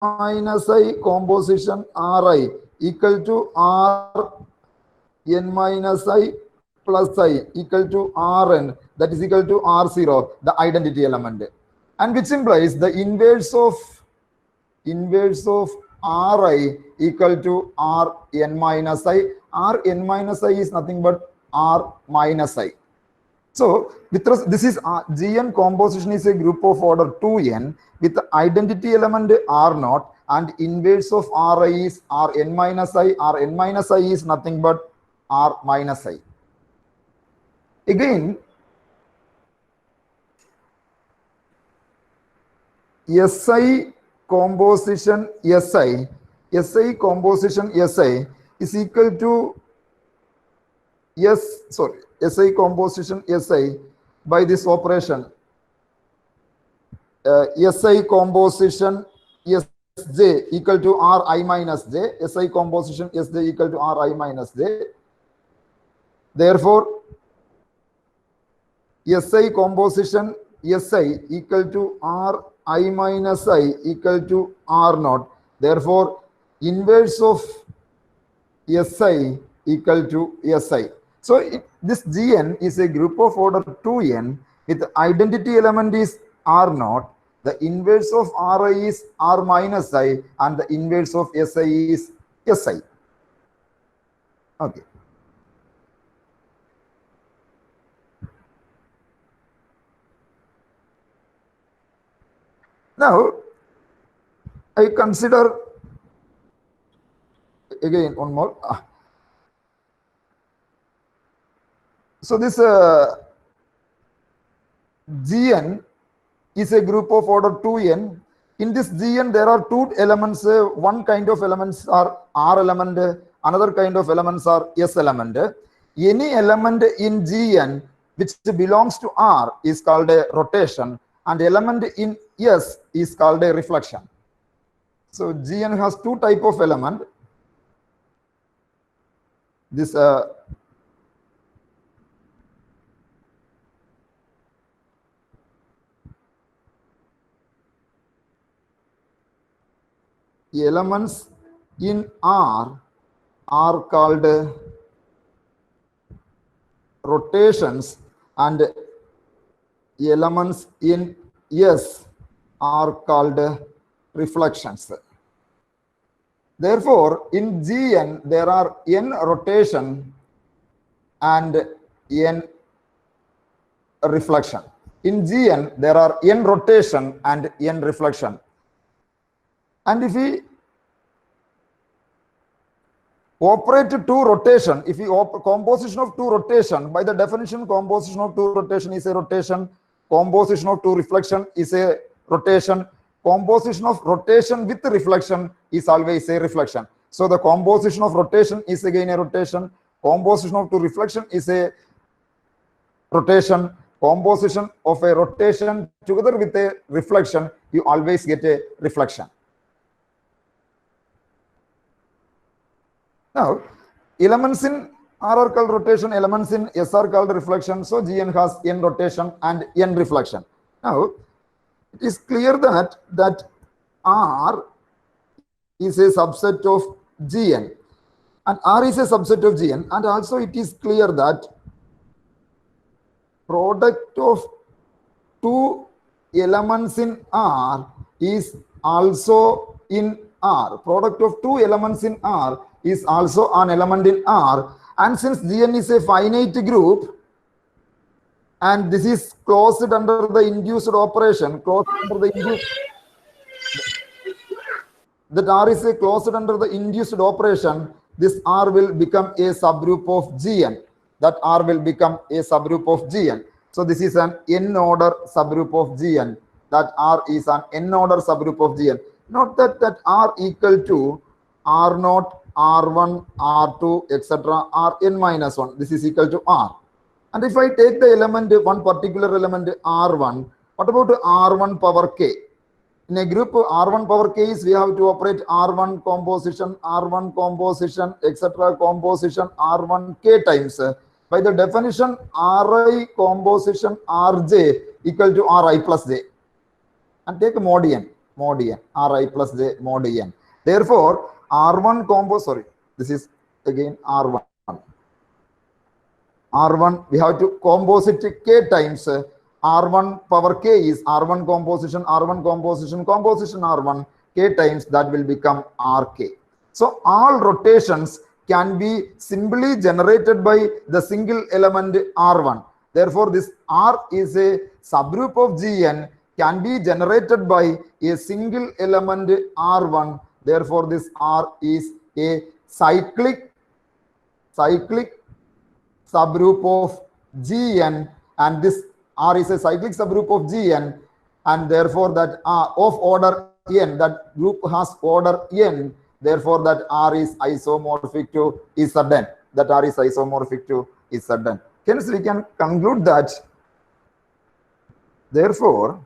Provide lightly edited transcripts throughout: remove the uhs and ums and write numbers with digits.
minus I composition Ri equal to R n minus I plus I equal to Rn, that is equal to R0, the identity element, and which implies the inverse of Ri equal to Rn minus I. Rn minus I is nothing but R minus I. So this is Gn composition is a group of order 2n with the identity element R0, and inverse of Ri is Rn minus I. Rn minus I is nothing but R minus I. Again, Si composition Si composition Si is equal to Si composition Si by this operation. Si composition Sj equal to Ri minus J. Si composition Sj equal to Ri minus J. Therefore, Si composition Si equal to Ri minus I equal to R0. Therefore, inverse of Si equal to Si. So this Gn is a group of order 2n with the identity element is R0. The inverse of Ri is R minus I, and the inverse of Si is Si. Okay. Now, I consider again one more. So this Gn is a group of order 2n. In this Gn, there are two elements. One kind of elements are R element, another kind of elements are S element. Any element in Gn which belongs to R is called a rotation, and element in S is called a reflection. So Gn has two type of element. This elements in R are called rotations, and elements in S are called reflections. Therefore, in Gn there are n rotation and n reflection. In Gn there are n rotation and n reflection. And if we operate two rotation, if we composition of two rotation, by the definition composition of two rotation is a rotation, composition of two reflection is a rotation, composition of rotation with reflection is always a reflection. So the composition of rotation is again a rotation, composition of two reflection is a rotation, composition of a rotation together with a reflection, you always get a reflection. Now, elements in R are called rotation, elements in S are called reflection. So Gn has n rotation and n reflection. Now, it is clear that R is a subset of Gn, and R is a subset of Gn, and also it is clear that product of two elements in R is also in R. Product of two elements in R is also an element in R, and since Gn is a finite group and this is closed under the induced operation, that R is a closed under the induced operation, this R will become a subgroup of Gn. That R will become a subgroup of Gn. So this is an n order subgroup of Gn. That R is an n order subgroup of Gn. Note that R equal to R0, R1, R2, etc. Rn minus 1. This is equal to R. And if I take the element, one particular element R1, what about R1 power k? In a group R1 power k is we have to operate R1 composition, etc. composition R1 k times. By the definition, Ri composition Rj equal to Ri plus j. And take mod n. mod n, Ri plus j mod n. Therefore, R1 compose, sorry, this is again R1. R1, we have to composite k times. R1 power k is R1 composition, R1 composition, composition R1, k times, that will become Rk. So all rotations can be simply generated by the single element R1. Therefore, this R is a subgroup of Gn, can be generated by a single element R1. Therefore, this R is a cyclic subgroup of Gn, and this R is a cyclic subgroup of Gn, and therefore that R of order n, that group has order n, therefore that R is isomorphic to Zn. That R is isomorphic to Zn. Hence, we can conclude that, therefore,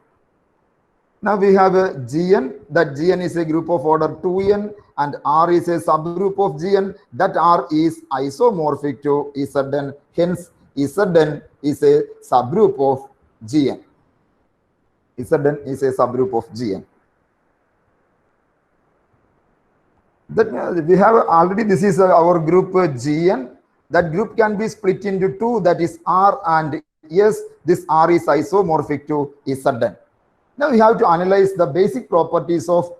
now we have a Gn, that Gn is a group of order 2n, and R is a subgroup of Gn, that R is isomorphic to Zn. Hence, Zn is a subgroup of Gn. Zn is a subgroup of Gn. That we have already, this is our group Gn. That group can be split into two, that is R and S. This R is isomorphic to Zn. Now we have to analyze the basic properties of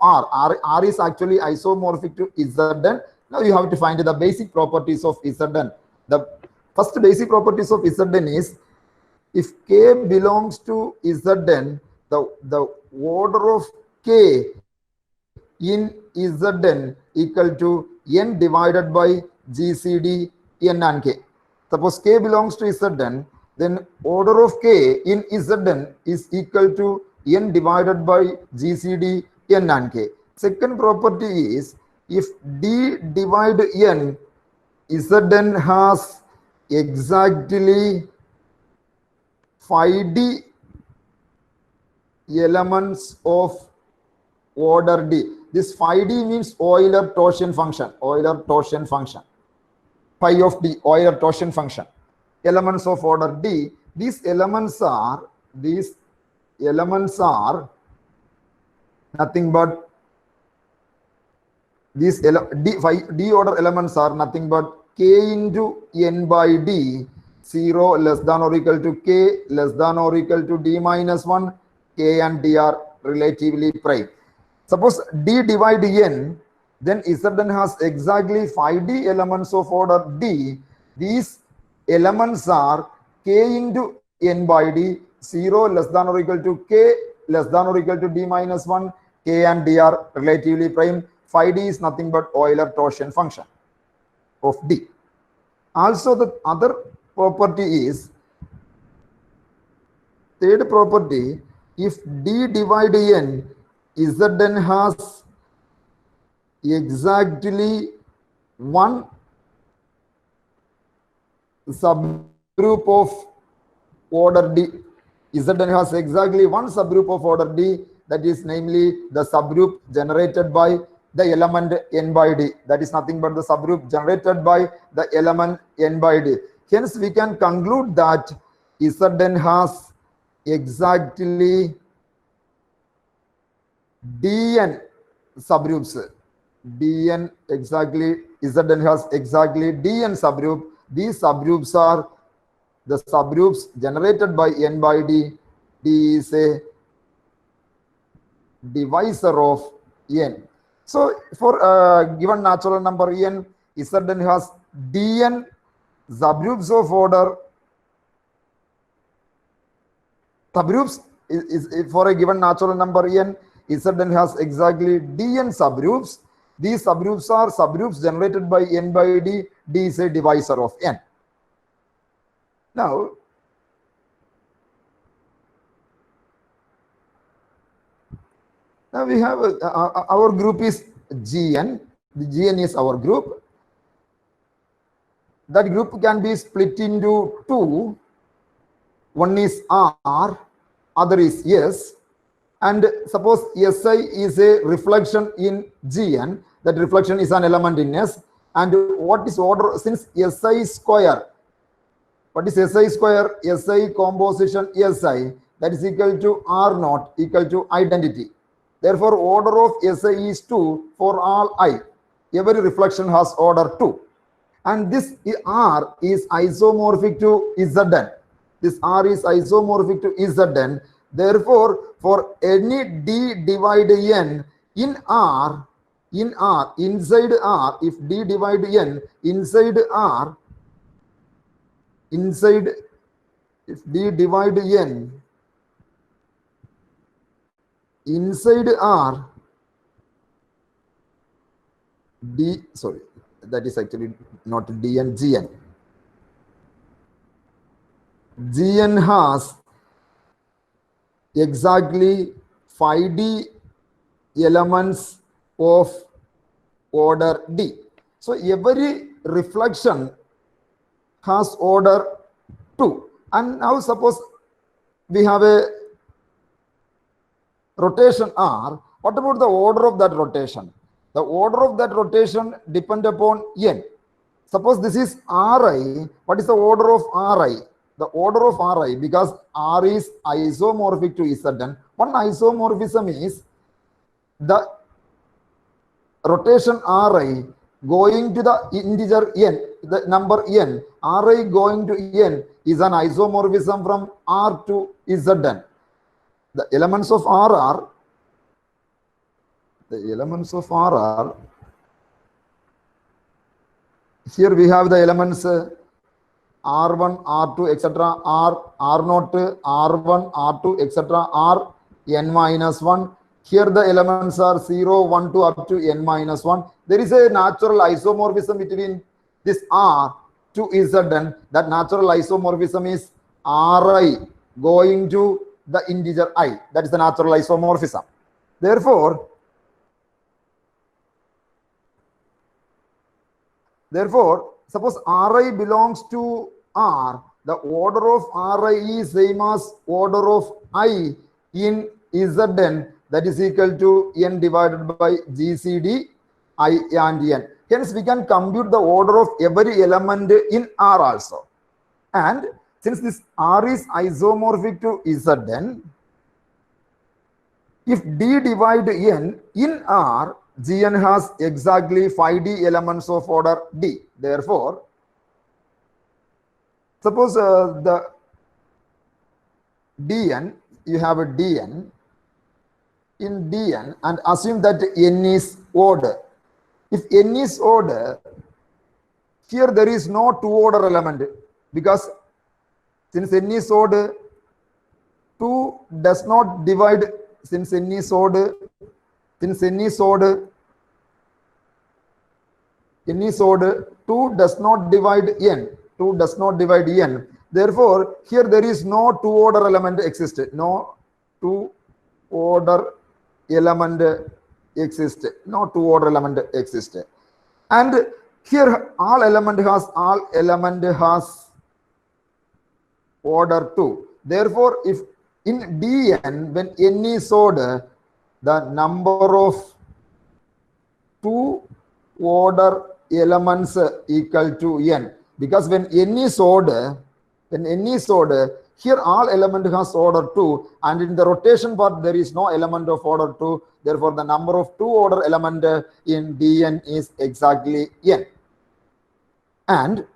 R. R is actually isomorphic to Zn. Now you have to find the basic properties of Zn. The first basic properties of Zn is, if k belongs to Zn, the order of k in Zn equal to n divided by GCD n and k. Suppose k belongs to Zn, then order of k in Zn is equal to n divided by GCD n and k. Second property is, if d divide n, Zn has exactly phi d elements of order d. This phi d means Euler-Torsion function. Euler-Torsion function. Phi of d, Euler-Torsion function. Elements of order d. These elements are nothing but these d order elements are nothing but k into n by d, 0 less than or equal to k less than or equal to d minus 1, k and d are relatively prime. Suppose d divide n, then Zn has exactly phi d elements of order d. These elements are k into n by d, 0 less than or equal to k less than or equal to d minus 1, k and d are relatively prime. Phi d is nothing but Euler-Torsion function of d. Also, the other property is, third property, if d divide n, Zn has exactly one subgroup of order d. Zn has exactly one subgroup of order d, that is namely the subgroup generated by the element n by d. That is nothing but the subgroup generated by the element n by d. Hence, we can conclude that Zn has exactly dn subgroups. dn exactly, Zn has exactly dn subgroup. These subgroups are the subgroups generated by n by d. D is a divisor of n. So, for a given natural number n, Zn has dn subgroups of order. Subgroups is for a given natural number n, Zn has exactly dn subgroups. These subgroups are subgroups generated by n by d. D is a divisor of n. Now, we have our group is Gn. The Gn is our group. That group can be split into two. One is R, other is S. And suppose Si is a reflection in Gn. That reflection is an element in S. And what is order? Since Si square, what is Si square? Si composition Si. that is equal to R naught equal to identity. Therefore, order of Si is 2 for all I. Every reflection has order 2. And this R is isomorphic to Zn. This R is isomorphic to Zn. Therefore, for any D divide N in R, inside R, if D divide N inside R, if D divide N inside R, that is actually not Dn, Gn. Gn has exactly 5D elements of order D. So every reflection has order 2. And now suppose we have a rotation R. What about the order of that rotation? The order of that rotation depends upon N. Suppose this is Ri. What is the order of Ri? The order of Ri, because R is isomorphic to Zn. One isomorphism is the rotation Ri going to the integer n, the number n. Ri going to n is an isomorphism from R to Zn. The elements of R are here we have the elements R1, R2, etc. R0, R1, R2, etc. R n minus 1. Here the elements are 0, 1 to up to n minus 1. There is a natural isomorphism between this R to Zn. That natural isomorphism is Ri going to the integer I. That is the natural isomorphism. Therefore, suppose Ri belongs to R, the order of Ri is same as order of I in Zn, that is equal to n divided by GCD I and n. Hence, we can compute the order of every element in R also. And since this R is isomorphic to Zn, if D divide n in R, Gn has exactly 5D elements of order D. Therefore, suppose the Dn, you have a Dn, in Dn, and assume that n is odd. If n is odd, here there is no two order element, because since n is odd, 2 does not divide, since n is odd, 2 does not divide n. 2 does not divide n. Therefore, here there is no two order element exist. No two order element exist. No two order element exist. And here all element has order 2. Therefore, if in Dn, when n is odd, the number of two order elements equal to n, because when n is odd, here all element has order 2, and in the rotation part there is no element of order 2. Therefore, the number of two order element in Dn is exactly n. And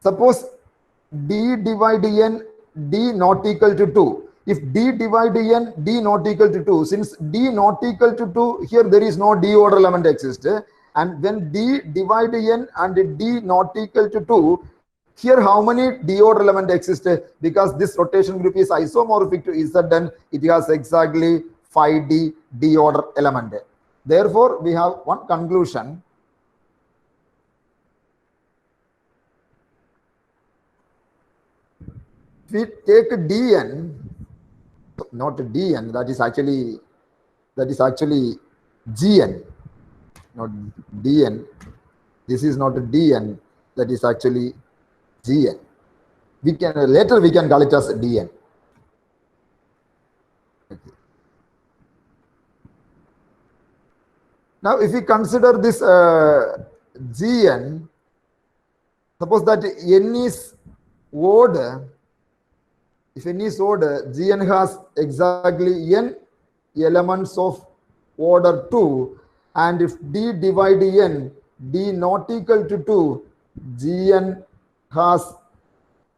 suppose D divide n, D not equal to 2. If D divide n, D not equal to 2, since D not equal to 2, here there is no D order element exist. And when D divide n and D not equal to 2, here how many D order element exist? Because this rotation group is isomorphic to Zn, it has exactly 5D D order element. Therefore, we have one conclusion. If we take Dn, not Dn, that is actually Gn, not Dn. This is not Dn, that is actually Gn. We can later we can call it as Dn. Okay. Now, if we consider this Gn, suppose that n is odd, if n is odd, Gn has exactly n elements of order 2, and if d divide n, d not equal to 2, Gn has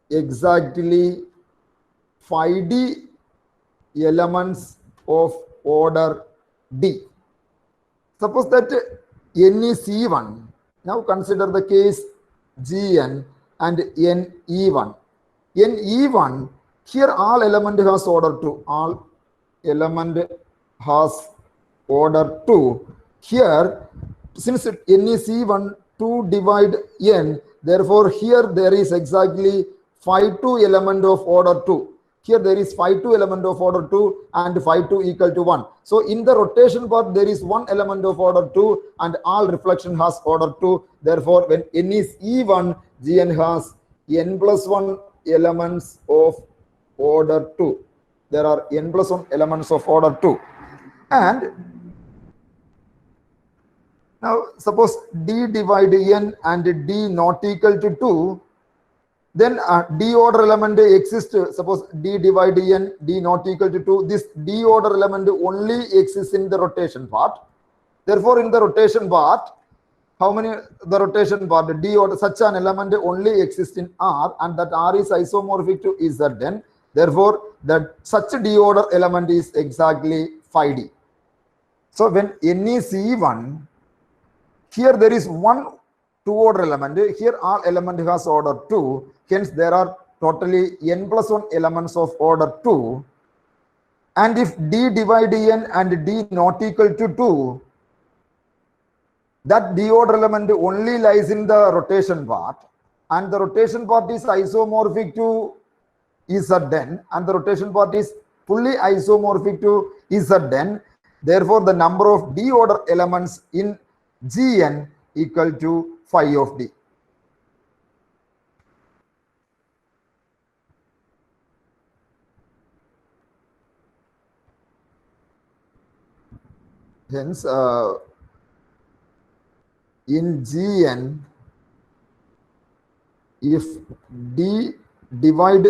exactly 5d elements of order d. Suppose that n is even. Now consider the case Gn and n even. N even, here all element has order 2. All element has order 2. Here, since n is even, 2 divide n, therefore here there is exactly 5 2 element of order 2. Here there is 5 2 element of order 2 and 5 2 equal to 1. So in the rotation part there is one element of order 2 and all reflection has order 2. Therefore when n is even, Gn has n plus 1 elements of order 2. There are n plus 1 elements of order 2. And now suppose d divide n and d not equal to 2, then d order element exists. Suppose d divide n, d not equal to 2, this d order element only exists in the rotation part. Therefore in the rotation part, how many the rotation part, d order, such an element only exists in R, and that R is isomorphic to Zn. Therefore that such d order element is exactly 5d. So when n is even, here there is one 2 order element. Here all element has order 2. Hence there are totally n plus 1 elements of order 2. And if d divide n and d not equal to 2, that d order element only lies in the rotation part, and the rotation part is isomorphic to Zn, and the rotation part is fully isomorphic to Zn. Therefore the number of d order elements in Gn equal to phi of d. Hence in Gn, if d divide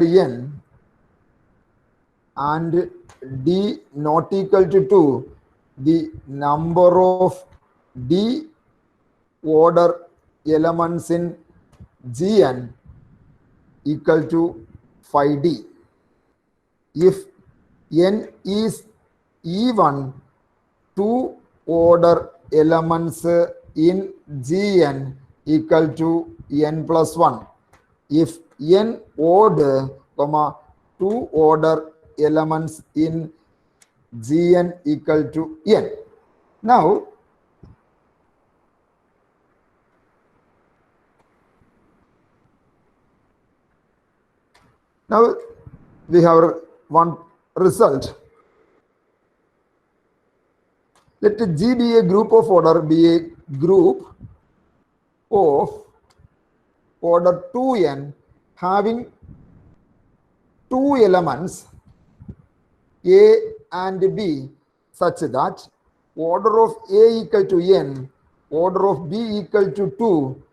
n and d not equal to 2, the number of d order elements in Gn equal to phi d. If n is even, 2 order elements in Gn equal to n plus 1. If n odd, 2 order elements in Gn equal to n. Now we have one result. Let G be a group of order, be a group of order 2n having 2 elements A and B, such that order of A equal to n, order of B equal to 2,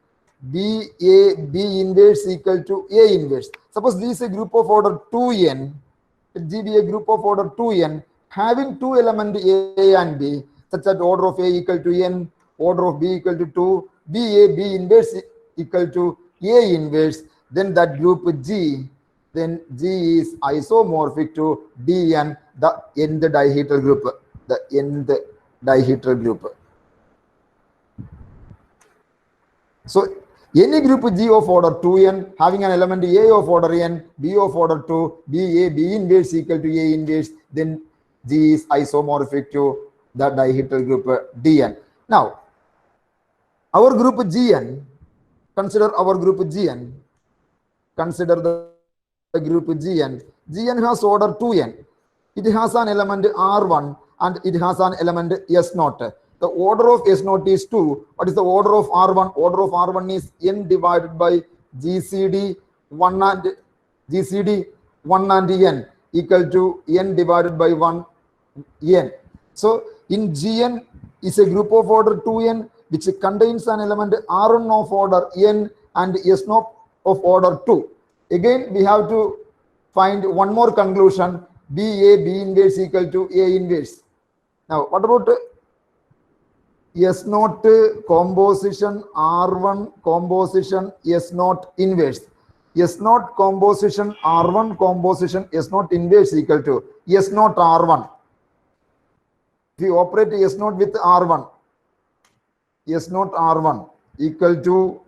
B inverse equal to A inverse. Suppose this is a group of order 2n, G be a group of order 2n having 2 elements A and B, such that order of A equal to n, order of B equal to 2, B inverse equal to A inverse, then that group G, then G is isomorphic to Dn, the nth dihedral group, the nth dihedral group. So any group G of order 2n having an element A of order n, B of order 2, B inverse equal to A inverse, then G is isomorphic to the dihedral group Dn. Now our group Gn, consider our group Gn, consider the group Gn. Gn has order 2n. It has an element R1 and it has an element S0. The order of S0 is 2. What is the order of R1? Order of R1 is n divided by GCD 1 and n equal to n divided by 1 n. So in Gn is a group of order 2n which contains an element R1 of order n and S0 of order 2. Again, we have to find one more conclusion. B inverse equal to A inverse. Now, what about S naught composition R1 composition S naught inverse? S naught composition R1 composition S naught inverse equal to S naught R1. If you operate S naught with R1, S naught R1 equal to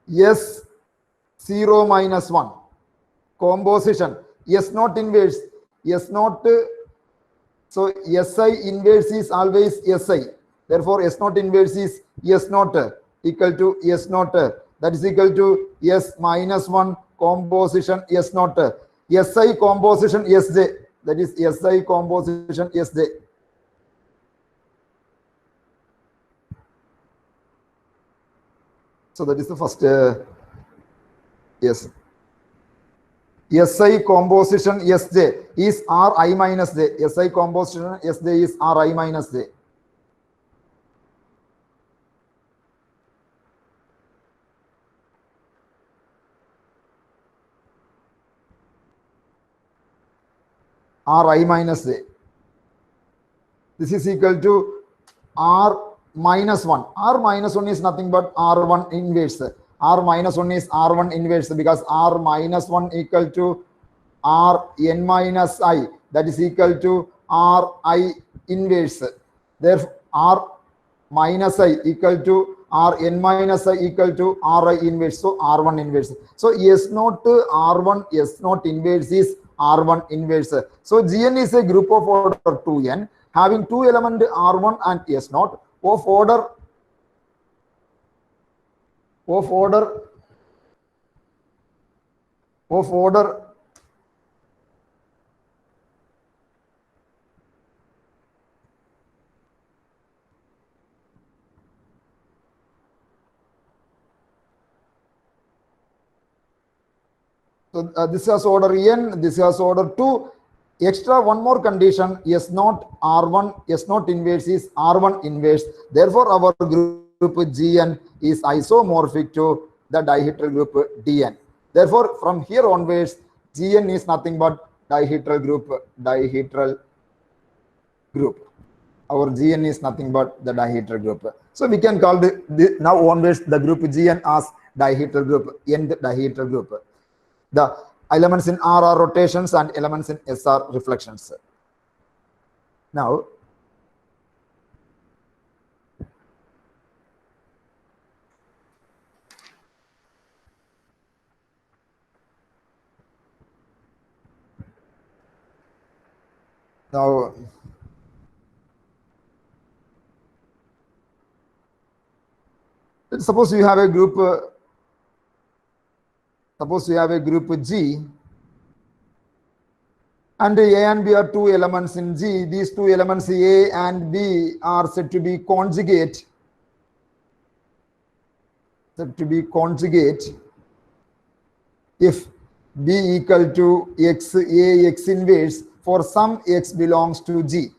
S0 minus 1 composition S naught inverse S naught. So SI inverse is always SI. Therefore, S naught inverse is S naught equal to S naught. That is equal to S minus 1 composition S naught. SI composition Sj. That is SI composition Sj. So that is the first. Yes. SI composition Sj is Ri minus J. SI composition Sj is Ri minus J. Ri minus J. This is equal to R minus 1. R minus 1 is nothing but R1 inverse. R minus 1 is R1 inverse because R minus 1 equal to Rn minus I. That is equal to Ri inverse. Therefore, R minus I equal to Rn minus I equal to Ri inverse. So, R1 inverse. So, S naught R1 S naught inverse is R1 inverse. So, Gn is a group of order 2n having two elements R1 and S naught of order so this has order n, this has order 2. Extra one more condition, S naught R1 S naught inverse is R1 inverse. Therefore, our group Gn is isomorphic to the dihedral group Dn. Therefore, from here onwards, Gn is nothing but dihedral group. Our Gn is nothing but the dihedral group. So we can call now onwards the group Gn as dihedral group, nth dihedral group. The elements in R are rotations and elements in S are reflections. Now, suppose you have a group. Suppose we have a group G and A and B are two elements in G. These two elements A and B are said to be conjugate. If B equal to X, A X inverse for some X belongs to G.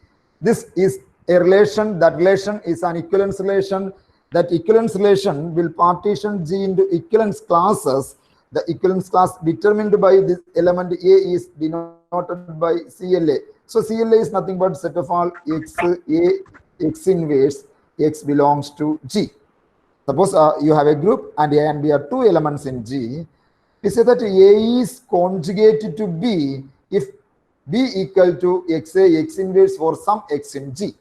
This is a relation. That relation is an equivalence relation. That equivalence relation will partition G into equivalence classes. The equivalence class determined by this element A is denoted by CLA. So CLA is nothing but set of all X, A, X inverse, X belongs to G. Suppose you have a group and A and B are two elements in G. We say that A is conjugated to B if B equal to XA, X inverse for some X in G.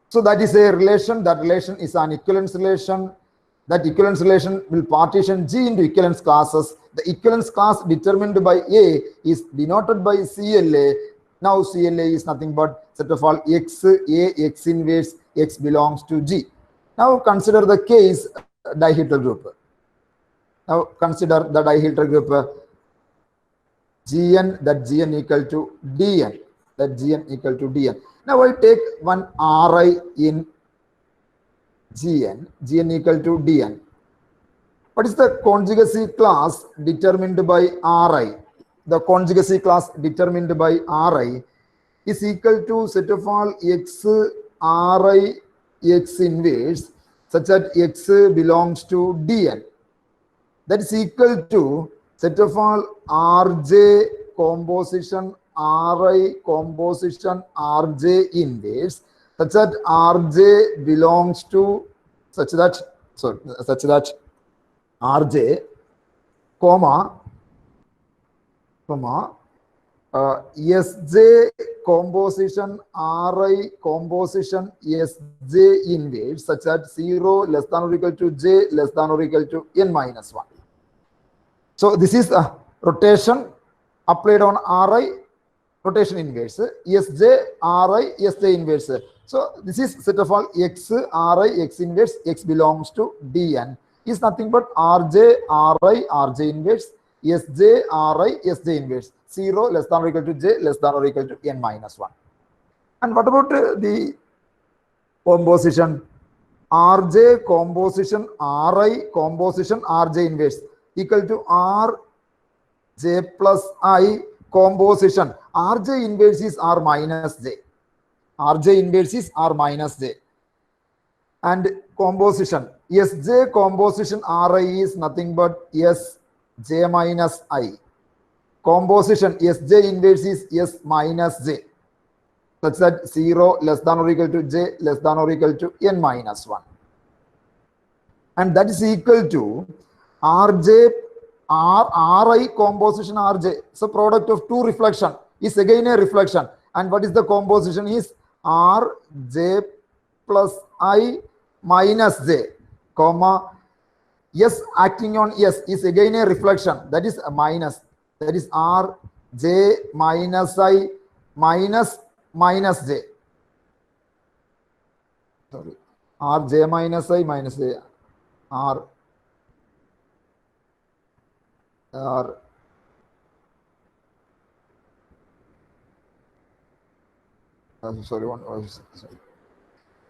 So that is a relation. That relation is an equivalence relation. That equivalence relation will partition G into equivalence classes. The equivalence class determined by A is denoted by CLA. Now CLA is nothing but set of all X, A, X inverse, X belongs to G. Now consider the case dihedral group. Now consider the dihedral group Gn, that Gn equal to Dn. That Gn equal to Dn. Now I take one Ri in Gn equal to Dn. What is the conjugacy class determined by Ri? The conjugacy class determined by Ri is equal to set of all X Ri X inverse such that X belongs to Dn. That is equal to set of all Rj composition Ri composition Rj inverse such that Rj belongs to such that Rj comma Sj composition Ri composition Sj inverse such that 0 less than or equal to j less than or equal to n minus 1. So this is a rotation applied on Ri, rotation inverse, Sj, Ri, Sj inverse. So this is set of all X, Ri, X inverse, X belongs to Dn is nothing but Rj, Ri, Rj inverse, Sj, Ri, Sj inverse. 0 less than or equal to j less than or equal to n minus 1. And what about the composition? Rj composition Ri composition Rj inverse equal to Rj plus I composition. Rj inverse is R minus j. Rj inverse is R minus j. And composition Sj composition Ri is nothing but Sj minus I. Composition Sj inverse is S minus j such that 0 less than or equal to j less than or equal to n minus 1. And that is equal to Rj Ri composition Rj. So product of two reflection is again a reflection. And what is the composition is Rj plus I minus j, comma S acting on S is again a reflection, that is a minus. That is Rj minus I minus j. Sorry, Rj minus I minus j.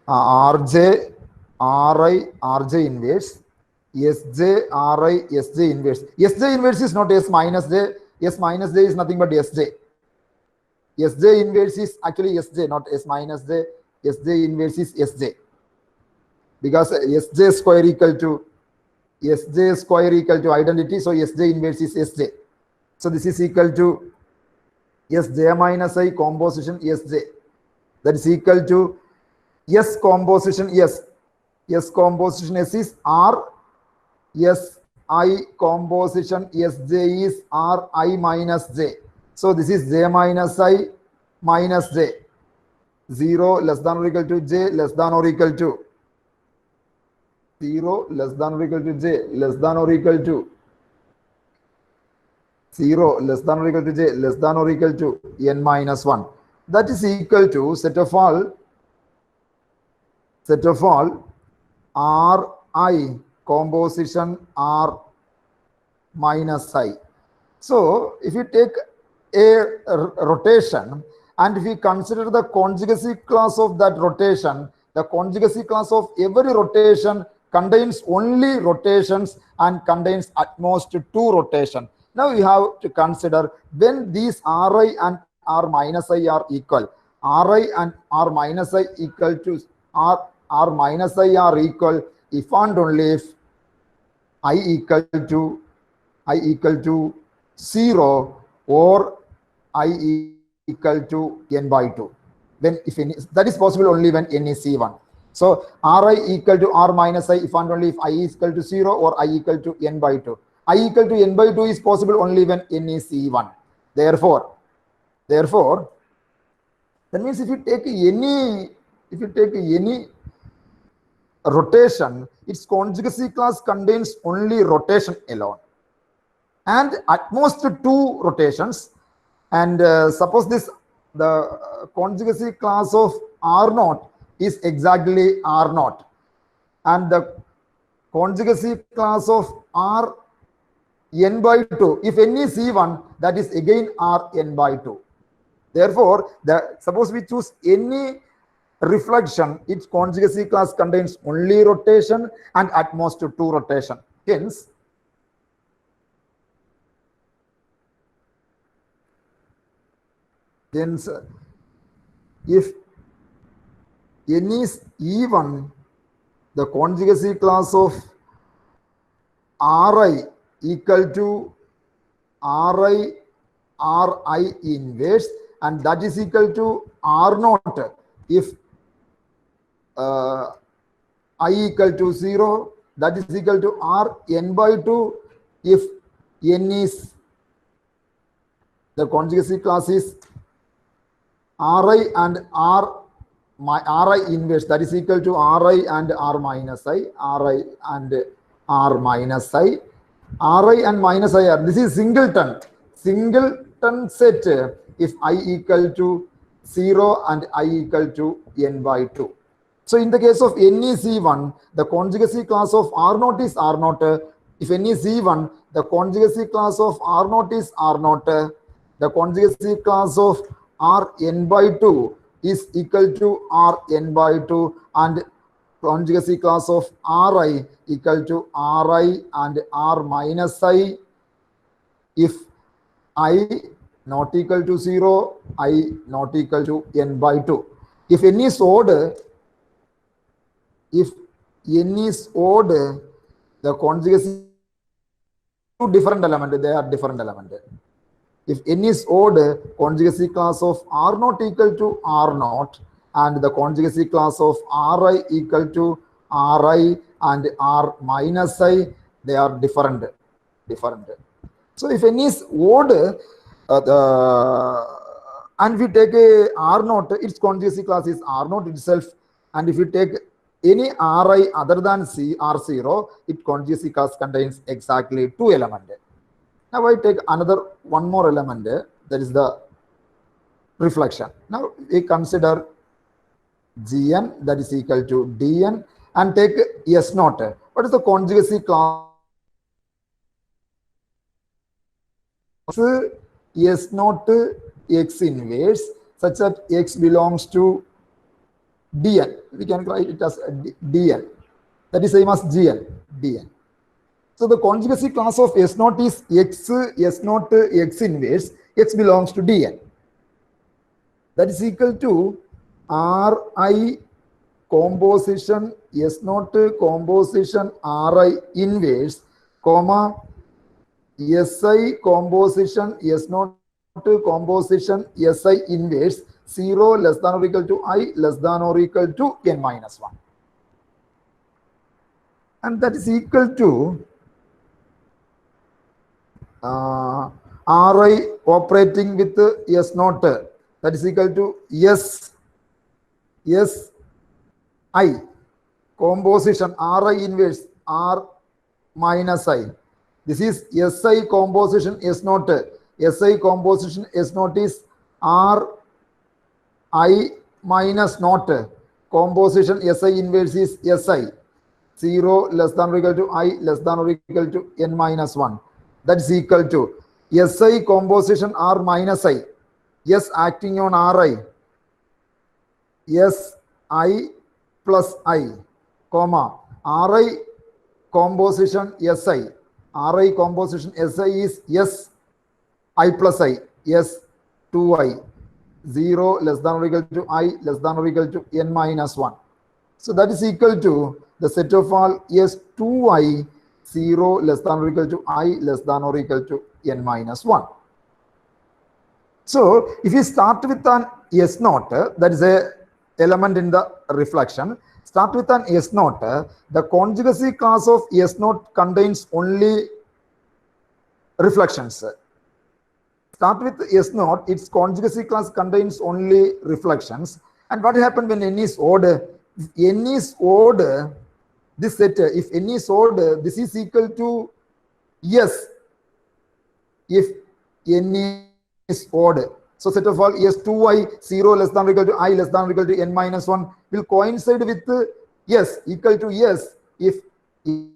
Rj, Ri, Rj inverse, Sj, Ri, Sj inverse. Sj inverse is not S minus j. S minus j is nothing but Sj. Sj inverse is actually Sj, not S minus j. Sj inverse is Sj. Because Sj square equal to identity, so Sj inverse is Sj. So this is equal to Sj minus I composition Sj. That is equal to S composition S. S composition S is R. S I composition Sj is R I minus j. So this is j minus I minus j. 0 less than or equal to j less than or equal to 0 less than or equal to j less than or equal to 0 less than or equal to j less than or equal to n minus 1. That is equal to set of all Ri composition R minus I. So if you take a rotation and if we consider the conjugacy class of that rotation, the conjugacy class of every rotation contains only rotations and contains at most 2 rotations. Now you have to consider when these Ri and R minus I are equal. Ri and R minus I equal to R minus I are equal if and only if I equal to 0 or I equal to n by 2. When if n is, that is possible only when n is C1. So Ri equal to R minus I if and only if I is equal to 0 or I equal to n by 2. I equal to n by 2 is possible only when n is C1. Therefore, that means if you take any rotation, its conjugacy class contains only rotation alone and at most 2 rotations. And suppose the conjugacy class of R0 is exactly R0 and the conjugacy class of R n by 2, if n is C1, that is again R n by 2. Therefore, suppose we choose any reflection, its conjugacy class contains only rotation and at most 2 rotation. Hence, if n is even, the conjugacy class of Ri equal to Ri Ri inverse, and that is equal to R naught if I equal to 0, that is equal to R n by 2 if n is, the conjugacy class is Ri and Ri inverse, that is equal to Ri and R minus I, Ri and R minus I, Ri and minus I are, this is singleton set if I equal to 0 and I equal to n by 2. So in the case of n is even, the conjugacy class of R naught is R naught. If n is even, the conjugacy class of R naught is R naught. The conjugacy class of R n by 2 is equal to R n by 2, and conjugacy class of Ri equal to Ri and R minus I if I not equal to 0, I not equal to n by 2. If n is odd, the conjugacy two different element, they are different element. If n is odd, conjugacy class of R naught equal to R naught, and the conjugacy class of Ri equal to Ri and R minus I, they are different. So if n is odd, and we take a R naught, its conjugacy class is R naught itself, and if you take any Ri other than R0, its conjugacy class contains exactly two elements. Now I take one more element, that is the reflection. Now we consider Gn, that is equal to Dn, and take S naught. What is the conjugacy class? S naught X inverse such that X belongs to Dn. We can write it as Dn. That is same as Gn, Dn. So the conjugacy class of S naught is X, S naught X inverse, X belongs to Dn. That is equal to Ri composition S naught composition Ri inverse, comma Si composition S naught composition Si inverse 0 less than or equal to I less than or equal to n minus 1. And that is equal to Ri operating with S naught, that is equal to Si composition Ri inverse R minus I. This is Si composition S naught. Si composition S naught is R I minus naught. Composition Si inverse is Si. 0 less than or equal to I less than or equal to n minus 1. That is equal to Si composition R minus I. S acting on Ri. Si plus I, comma Ri composition Si. Ri composition Si is S I plus I, S 2I, 0 less than or equal to I less than or equal to n minus 1. So that is equal to the set of all S 2I, 0 less than or equal to I less than or equal to n minus 1. So if you start with an S naught, that is a element in the reflection, start with an S naught, the conjugacy class of S naught contains only reflections. Start with S naught, its conjugacy class contains only reflections. And what happens when n is odd? If n is odd, this set, if n is odd, this is equal to S if n is odd. So set of all S2I 0 less than or equal to I less than or equal to n minus 1 will coincide with S equal to S if n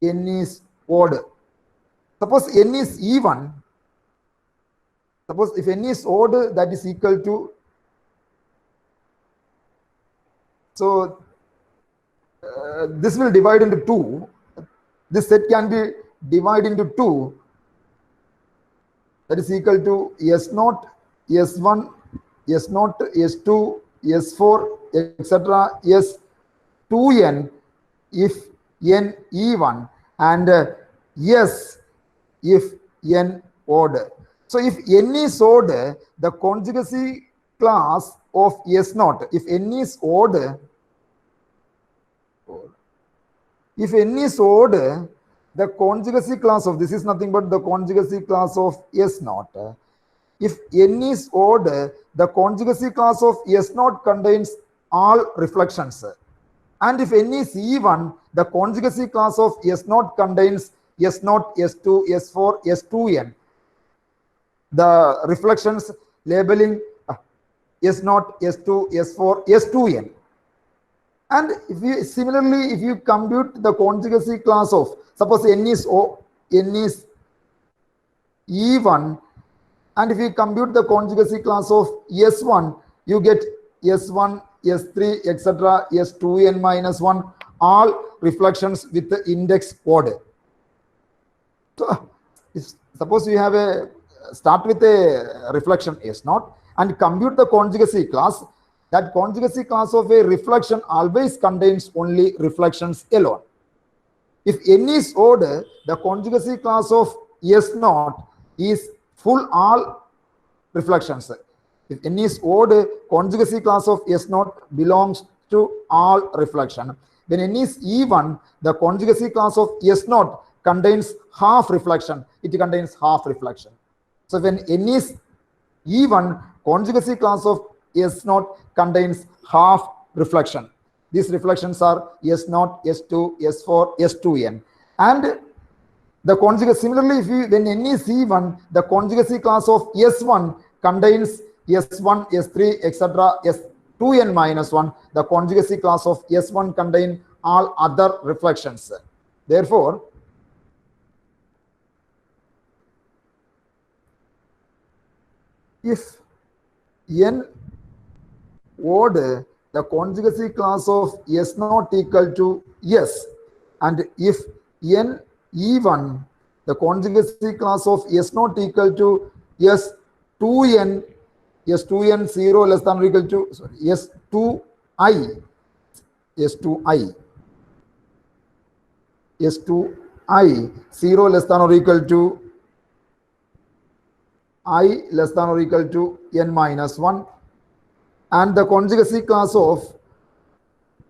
is odd. Suppose n is even. Suppose if n is odd, that is equal to, so this will divide into 2. This set can be divided into 2. That is equal to S naught, S1, S naught, S2, S4, etc. S2n if n even, and S if n odd. So if n is odd, the conjugacy class of S naught, if n is odd, if n is odd, the conjugacy class of this is nothing but the conjugacy class of S naught. If n is odd, the conjugacy class of S naught contains all reflections. And if n is even, the conjugacy class of S naught contains S naught, S2, S4, S2n. The reflections labeling S naught, S2, S4, S2n. And if you similarly, if you compute the conjugacy class of, suppose n is even, and if you compute the conjugacy class of S1, you get S1, S3, etc., S2n minus 1, all reflections with the index odd. So, suppose you have a start with a reflection S0 and compute the conjugacy class, that conjugacy class of a reflection always contains only reflections alone. If n is odd, the conjugacy class of S0 is full all reflections. If n is odd, conjugacy class of S0 belongs to all reflection. When n is even, the conjugacy class of S0 contains half reflection. It contains half reflection. So when n is even, conjugacy class of S0 contains half reflection. These reflections are S0, S2, S4, S2n. And the conjugacy, similarly, if you, when n is even, the conjugacy class of S1 contains S1, S3, etc., S2n minus 1. The conjugacy class of S1 contains all other reflections. Therefore, if n odd, the conjugacy class of S not equal to S, and if n even, the conjugacy class of S not equal to S2n, S2n 0 less than or equal to, sorry, S2i, S2i, S2i 0 less than or equal to I less than or equal to n minus 1, and the conjugacy class of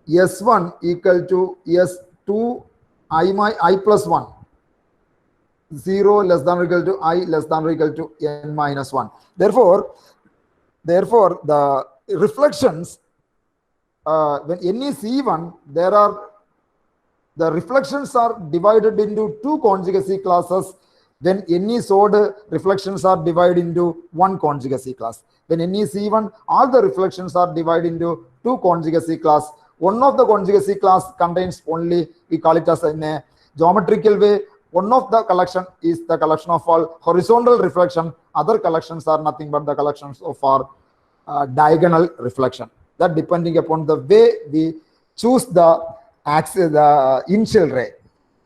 S1 equal to S2 I plus 1, 0 less than or equal to I less than or equal to n minus 1. Therefore, the reflections, when n is even, the reflections are divided into two conjugacy classes. When n is odd, reflections are divided into one conjugacy class. When n is even, all the reflections are divided into two conjugacy class. One of the conjugacy class contains only, we call it as in a geometrical way, one of the collection is the collection of all horizontal reflection. Other collections are nothing but the collections of our diagonal reflection. That depending upon the way we choose the axis, the initial ray.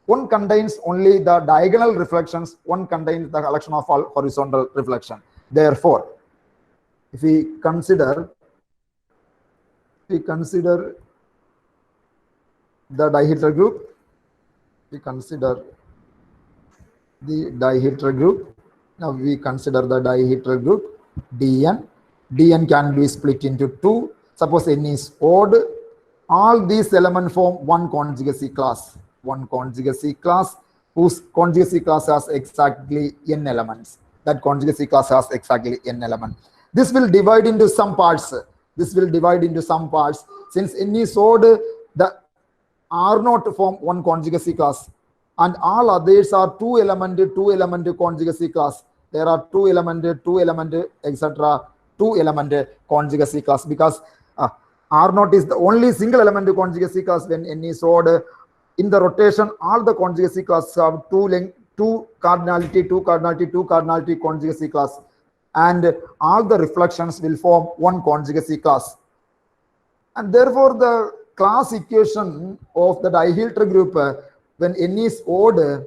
One contains only the diagonal reflections, one contains the collection of all horizontal reflection. Therefore, if we consider the dihedral group, now we consider the dihedral group Dn. Dn can be split into two. Suppose n is odd, all these elements form one conjugacy class. One conjugacy class whose conjugacy class has exactly n elements. That conjugacy class has exactly n elements. This will divide into some parts. Since n is odd, the R naught form one conjugacy class, and all others are two element conjugacy class. There are two element, etc. two element conjugacy class, because R naught is the only single element conjugacy class when n is odd. In the rotation, all the conjugacy classes have two cardinality conjugacy class, and all the reflections will form one conjugacy class. And therefore, the class equation of the dihedral group, when n is odd,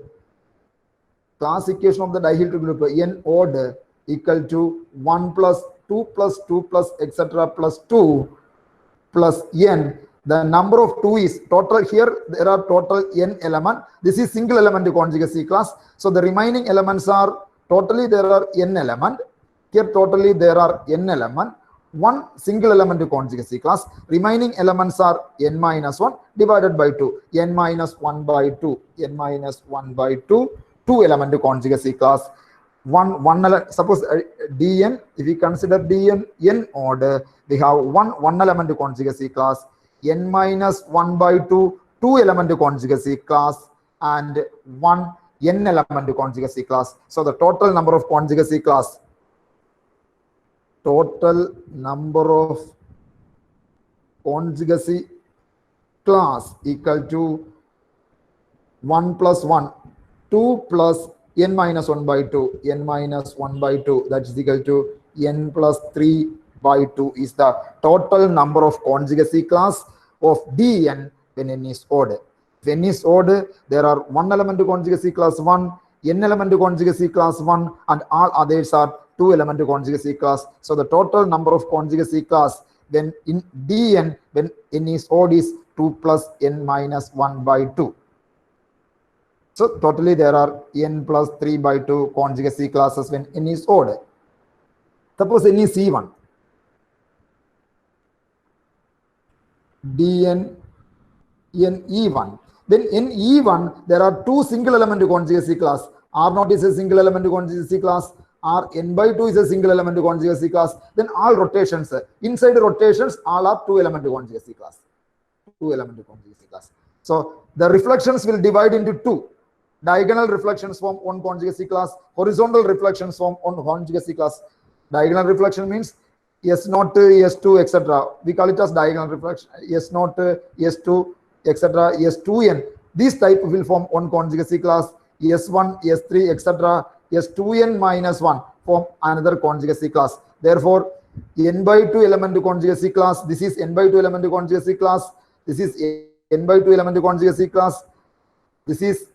class equation of the dihedral group n odd equal to 1 plus 2 plus 2 plus etc. plus 2 plus n The number of 2 is total. Here there are total n element. This is single element conjugacy class. So the remaining elements are totally there are n element. Here totally there are n element. One single element conjugacy class. Remaining elements are n minus 1 divided by 2. N minus 1 by 2. N minus 1 by 2. 2 element conjugacy class. Suppose Dn, if we consider Dn n order, we have one element conjugacy class, n minus 1 by 2, 2 element conjugacy class, and one n element conjugacy class. So the total number of conjugacy class, total number of conjugacy class equal to 1 plus 1, 2 plus n minus 1 by 2, n minus 1 by 2, that is equal to n plus 3 by 2 is the total number of conjugacy class of Dn when n is odd. If n is odd, there are one element conjugacy class 1, n element conjugacy class 1, and all others are 2 element conjugacy class. So the total number of conjugacy class when in Dn when n is odd is 2 plus n minus 1 by 2. So totally there are n plus 3 by 2 conjugacy classes when n is odd. Suppose n is even. Dn n even. Then n even, there are 2 single element conjugacy class. R0 is a single element conjugacy class. Rn by 2 is a single element conjugacy class. Then all rotations. Inside rotations, all are 2 element conjugacy class. 2 element conjugacy class. So the reflections will divide into 2. Diagonal reflections form one conjugacy class. Horizontal reflections form one conjugacy class. Diagonal reflection means S0, S2, etc. We call it as diagonal reflection. S0, S2, etc. S2n. This type will form one conjugacy class. S1, S3, etc. S2n minus 1 form another conjugacy class. Therefore, n by 2 element conjugacy class. This is n by 2 element conjugacy class. This is n by 2 element conjugacy class. This is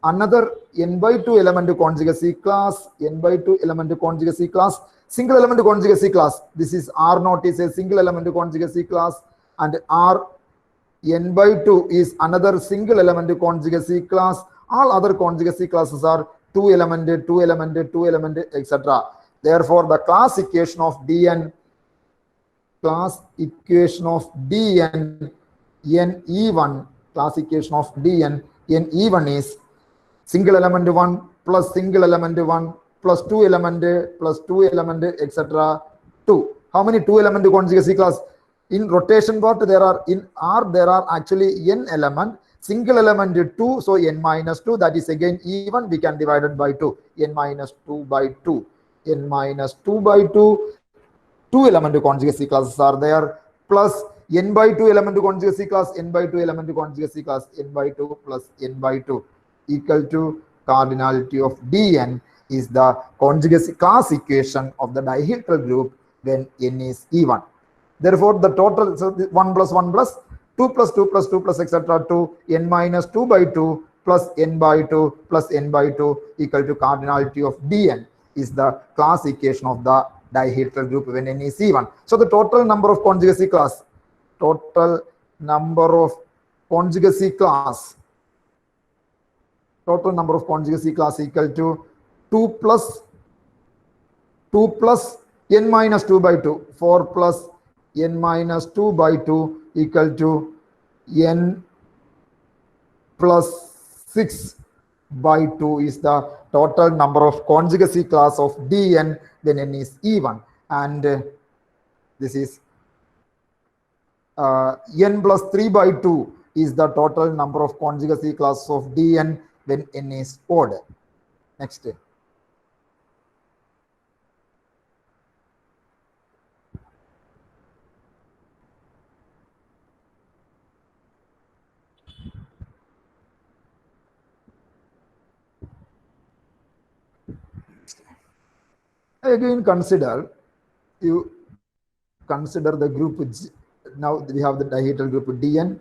another n by 2 element conjugacy class, n by 2 element conjugacy class, single element conjugacy class. This is R0 is a single element conjugacy class, and R n by 2 is another single element conjugacy class. All other conjugacy classes are 2 element, 2 element, 2 element, etc. Therefore, the class equation of Dn, n even, class equation of Dn n even is single element 1 plus single element 1 plus 2 element plus 2 element, etc. 2. How many 2 element conjugacy class? In rotation part, there are in R there are actually n element. Single element 2, so n minus 2, that is again even, we can divide it by 2, n minus 2 by 2, n minus 2 by 2, 2 element conjugacy classes are there, plus n by 2 element conjugacy class, n by 2 element conjugacy class, n by 2 plus n by 2 equal to cardinality of Dn is the conjugacy class equation of the dihedral group when n is even. Therefore, the total, so 1 plus 1 plus 2 plus 2 plus 2 plus etc. 2 n minus 2 by 2 plus n by 2 plus n by 2 equal to cardinality of Dn is the class equation of the dihedral group when n is even. So the total number of conjugacy class, total number of conjugacy class equal to 2 plus n minus 2 by 2, 4 plus n minus 2 by 2 equal to n plus 6 by 2 is the total number of conjugacy class of Dn when n is even, and this is n plus 3 by 2 is the total number of conjugacy class of Dn when n is odd. Next. Again, you consider the group G. Now we have the dihedral group Dn.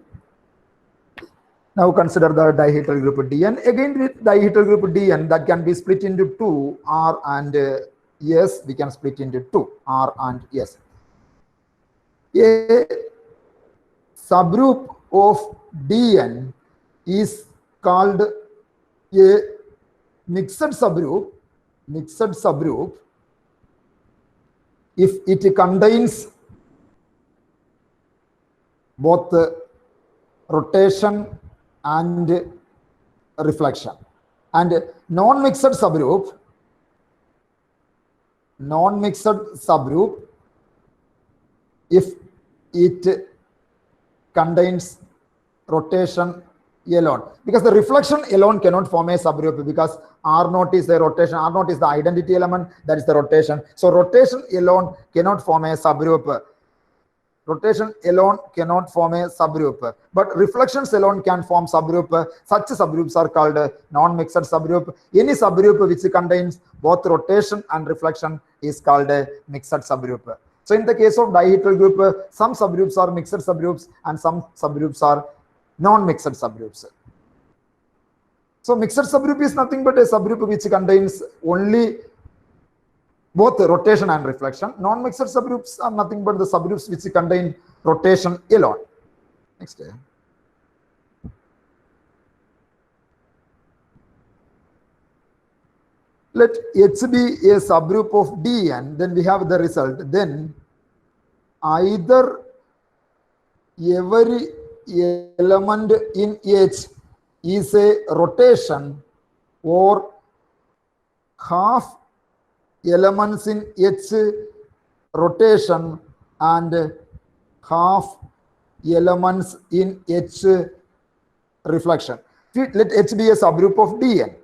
Now consider the dihedral group Dn. Again, with dihedral group Dn, that can be split into 2, R and S. We can split into 2, R and S. subgroup of Dn is called a mixed subgroup if it contains both rotation and reflection. And non-mixed subgroup if it contains rotation alone, because the reflection alone cannot form a subgroup, because R naught is the rotation, R naught is the identity element, that is the rotation. So rotation alone cannot form a subgroup. Rotation alone cannot form a subgroup, but reflections alone can form subgroup. Such subgroups are called non-mixed subgroup. Any subgroup which contains both rotation and reflection is called a mixed subgroup. So in the case of dihedral group, some subgroups are mixed subgroups and some subgroups are non-mixed subgroups. So mixed subgroup is nothing but a subgroup which contains only both rotation and reflection. Non-mixed subgroups are nothing but the subgroups which contain rotation alone. Next. Let H be a subgroup of Dn, then we have the result. Then either every element in H is a rotation, or half elements in H rotation and half elements in H reflection. Let H be a subgroup of Dn.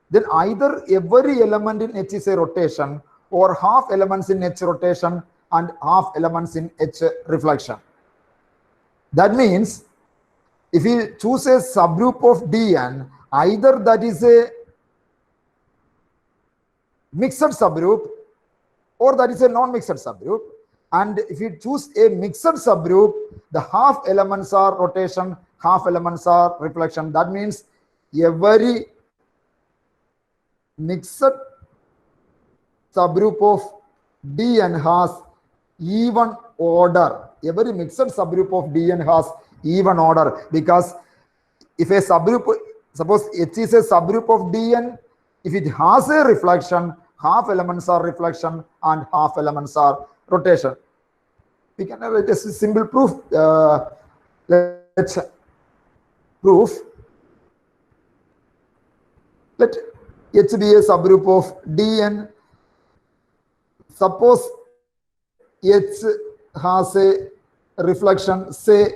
Then either every element in H is a rotation, or half elements in H rotation and half elements in H reflection. That means if we choose a subgroup of Dn, either that is a mixed subgroup or that is a non-mixed subgroup. And if you choose a mixed subgroup, the half elements are rotation, half elements are reflection. That means every mixed subgroup of Dn has even order. Every mixed subgroup of Dn has even order, because if a subgroup, suppose H is a subgroup of Dn, if it has a reflection, half elements are reflection and half elements are rotation. We can have a simple proof. Let's proof. Let H be a subgroup of Dn. Suppose H has a reflection, say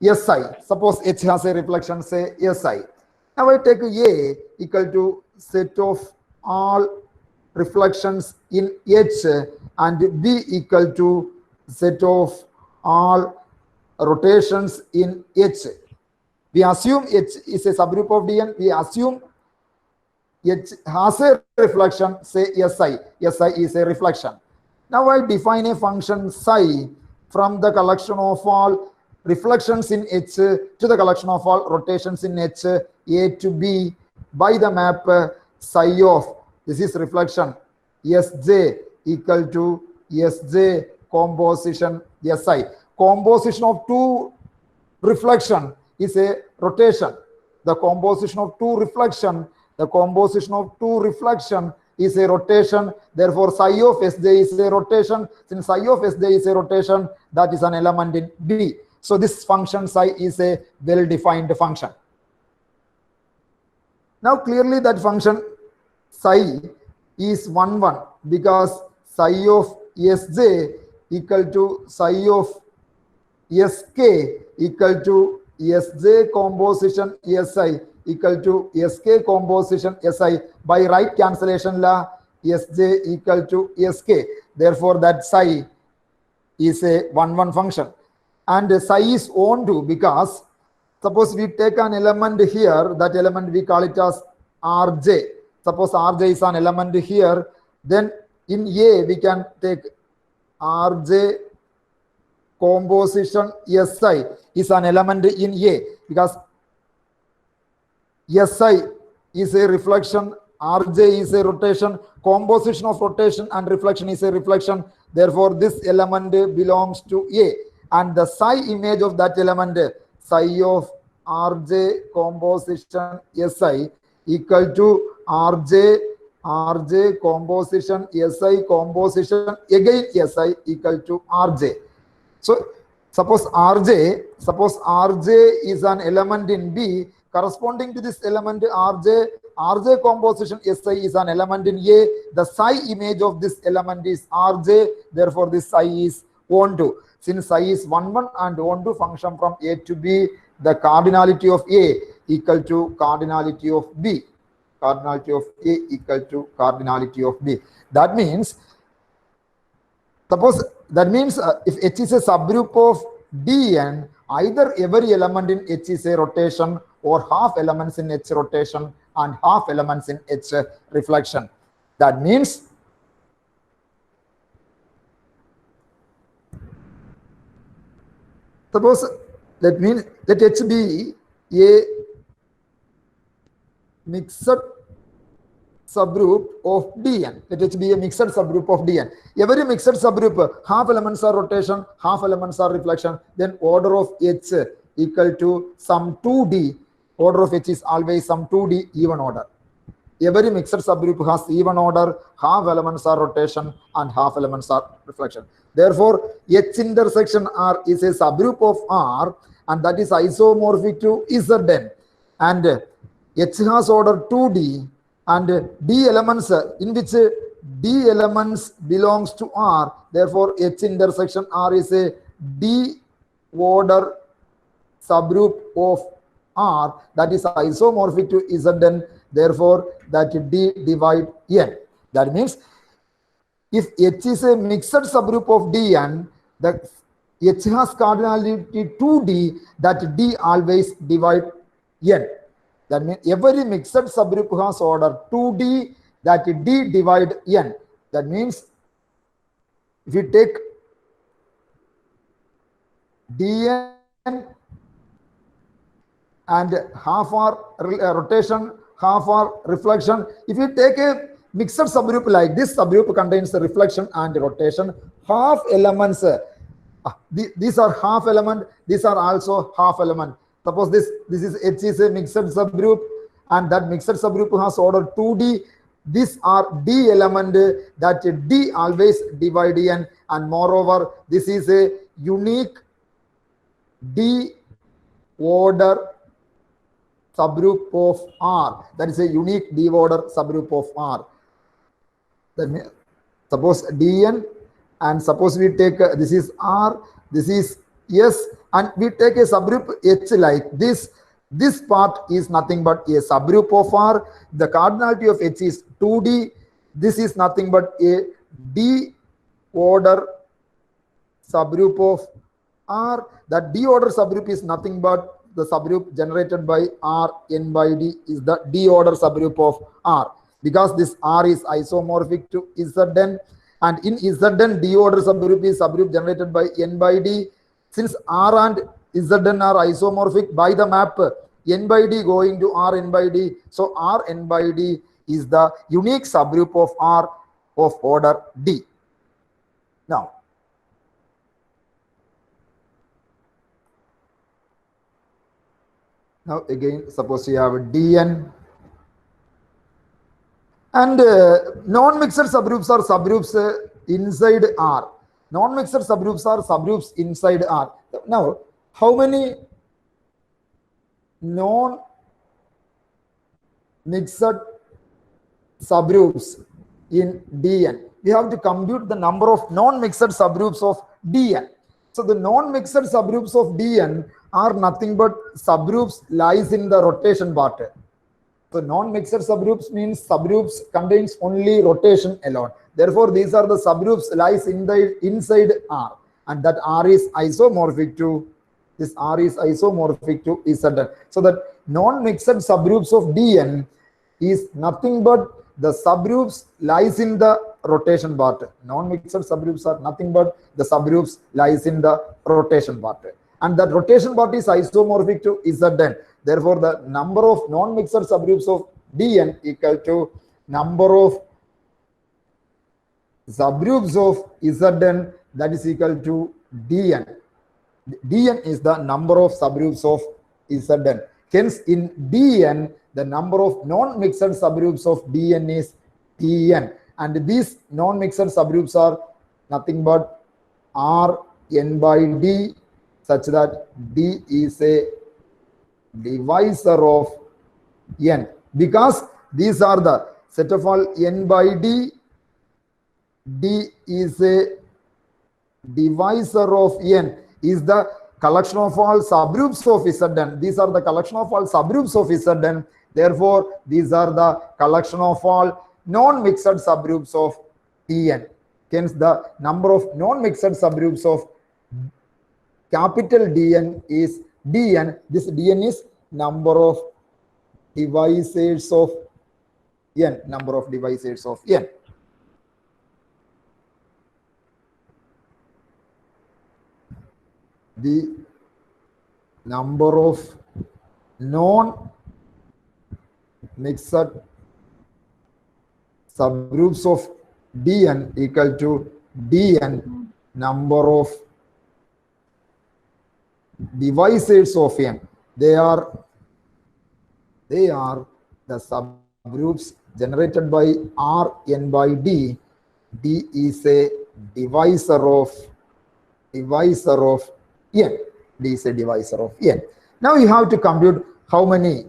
Si. Suppose H has a reflection, say Si. Now I take A equal to set of all reflections in H and B equal to set of all rotations in H. We assume H is a subgroup of Dn. We assume H has a reflection, say Si. Si is a reflection. Now I define a function psi from the collection of all reflections in H to the collection of all rotations in H, A to B, by the map psi of, this is reflection, Sj equal to Sj composition Si. Composition of two reflection is a rotation. The composition of two reflection is a rotation. Therefore, psi of Sj is a rotation. Since psi of Sj is a rotation, that is an element in B. So this function psi is a well-defined function. Now clearly that function psi is 1, 1, because psi of Sj equal to psi of Sk equal to Sj composition Si equal to Sk composition Si. By right cancellation law, Sj equal to Sk. Therefore that psi is a 1, 1 function. And psi is onto, because suppose we take an element here, that element we call it as Rj. Suppose Rj is an element here, then in A we can take Rj composition Si is an element in A, because Si is a reflection, Rj is a rotation, composition of rotation and reflection is a reflection. Therefore, this element belongs to A. and the psi image of that element, psi of Rj composition Si equal to Rj composition Si composition again Si equal to Rj. So suppose Rj is an element in B, corresponding to this element Rj composition Si is an element in A. The psi image of this element is Rj. Therefore, this psi is onto. Since psi is 1, 1 and onto function from A to B, the cardinality of A equal to cardinality of B. Cardinality of A equal to cardinality of B. That means, if H is a subgroup of Dn, either every element in H is a rotation or half elements in H rotation and half elements in H reflection. That means suppose let H be a mixed subgroup of Dn. Let H be a mixed subgroup of Dn. Every mixed subgroup, half elements are rotation, half elements are reflection. Then order of H equal to some 2D. Order of H is always some 2D even order. Every mixed subgroup has even order, half elements are rotation and half elements are reflection. Therefore, H intersection R is a subgroup of R, and that is isomorphic to Zn. And H has order 2D, and D elements in which D elements belongs to R. Therefore, H intersection R is a D order subgroup of R, that is isomorphic to Zn. Therefore, that D divide N. That means if H is a mixed subgroup of Dn, the H has cardinality 2D, that D always divide N. That means every mixed subgroup has order 2D, that D divide N. That means if you take Dn and half are rotation, half are reflection. If you take a mixed subgroup like this, subgroup contains the reflection and rotation. Half elements, these are half element, these are also half element. Suppose this is H is a mixed subgroup, and that mixed subgroup has order 2D. These are D element, that D always divide N, and moreover, this is a unique D order subgroup of R. That is a unique D order subgroup of R. That means, suppose Dn, and suppose we take this is R, this is S, and we take a subgroup H like this. This part is nothing but a subgroup of R. The cardinality of H is 2D. This is nothing but a D order subgroup of R. That D order subgroup is nothing but the subgroup generated by R n by D is the D order subgroup of R. Because this R is isomorphic to Zn, and in Zn, D order subgroup is subgroup generated by n by D. Since R and Zn are isomorphic by the map n by D going to R n by D, so R n by D is the unique subgroup of R of order D. Now, again, suppose you have Dn, and non-mixed subgroups are subgroups inside R. Non-mixed subgroups are subgroups inside R. Now, how many non-mixed subgroups in Dn? We have to compute the number of non-mixed subgroups of Dn. So the non-mixed subgroups of Dn are nothing but subgroups lies in the rotation part. So non-mixed subgroups means subgroups contains only rotation alone. Therefore, these are the subgroups lies in the inside R, and that R is isomorphic to this R is isomorphic to Zn. So that non-mixed subgroups of Dn is nothing but the subgroups lies in the rotation part. Non-mixed subgroups are nothing but the subgroups lies in the rotation part, and that rotation part is isomorphic to Zn. Therefore, the number of non-mixed subgroups of Dn equal to number of subgroups of Zn, that is equal to Dn. Dn is the number of subgroups of Zn. Hence, in Dn, the number of non-mixed subgroups of Dn is Tn. And these non-mixed subgroups are nothing but Rn by D, such that D is a divisor of n. Because these are the set of all n by D, D is a divisor of n, is the collection of all subgroups of Zn. These are the collection of all subgroups of Zn. Therefore, these are the collection of all non-mixed subgroups of Tn. Hence, the number of non-mixed subgroups of capital Dn is Dn. This Dn is number of divisors of n. Number of divisors of n. The number of non-mixed subgroups of Dn equal to Dn number of divisors of n. They are the subgroups generated by Rn by D. D is a divisor of n. D is a divisor of n. Now you have to compute how many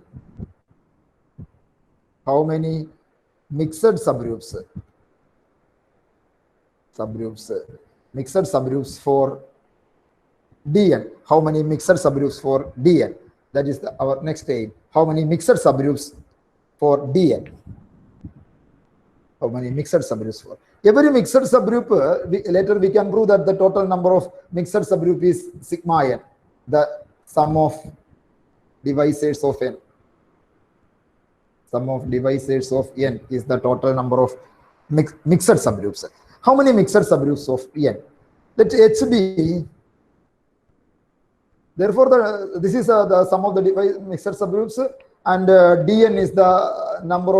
mixed subgroups mixed subgroups for Dn. How many mixed subgroups for Dn? That is our next aim. How many mixed subgroups for Dn? How many mixed subgroups for every mixed subgroup? Later we can prove that the total number of mixed subgroup is sigma n, the sum of divisors of n. Sum of divisors of n is the total number of mixed subgroups. How many mixed subgroups of n? Let H be. Therefore, this is the sum of the mixed subgroups, and Dn is the number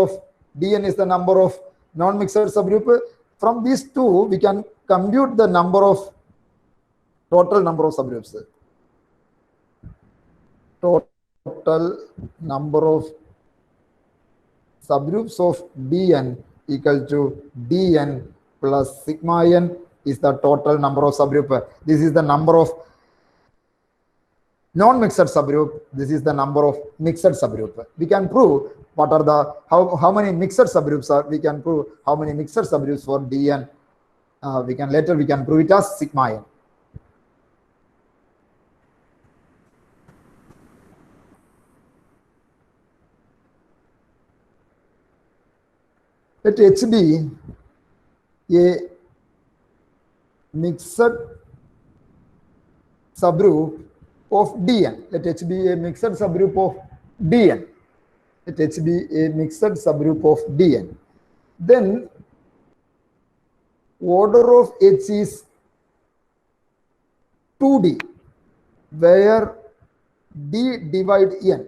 of non-mixed subgroup. From these two, we can compute the total number of subgroups. Total number of subgroups of Dn equal to Dn plus sigma n is the total number of subgroup. This is the number of non-mixed subgroup. This is the number of mixed subgroup. We can prove what are the how many mixed subgroups are. We can prove how many mixed subgroups for Dn. We can prove it as sigma n. Let H be a mixed subgroup of Dn. Let H be a mixed subgroup of Dn. Let H be a mixed subgroup of Dn. Then order of H is 2D, where D divide n.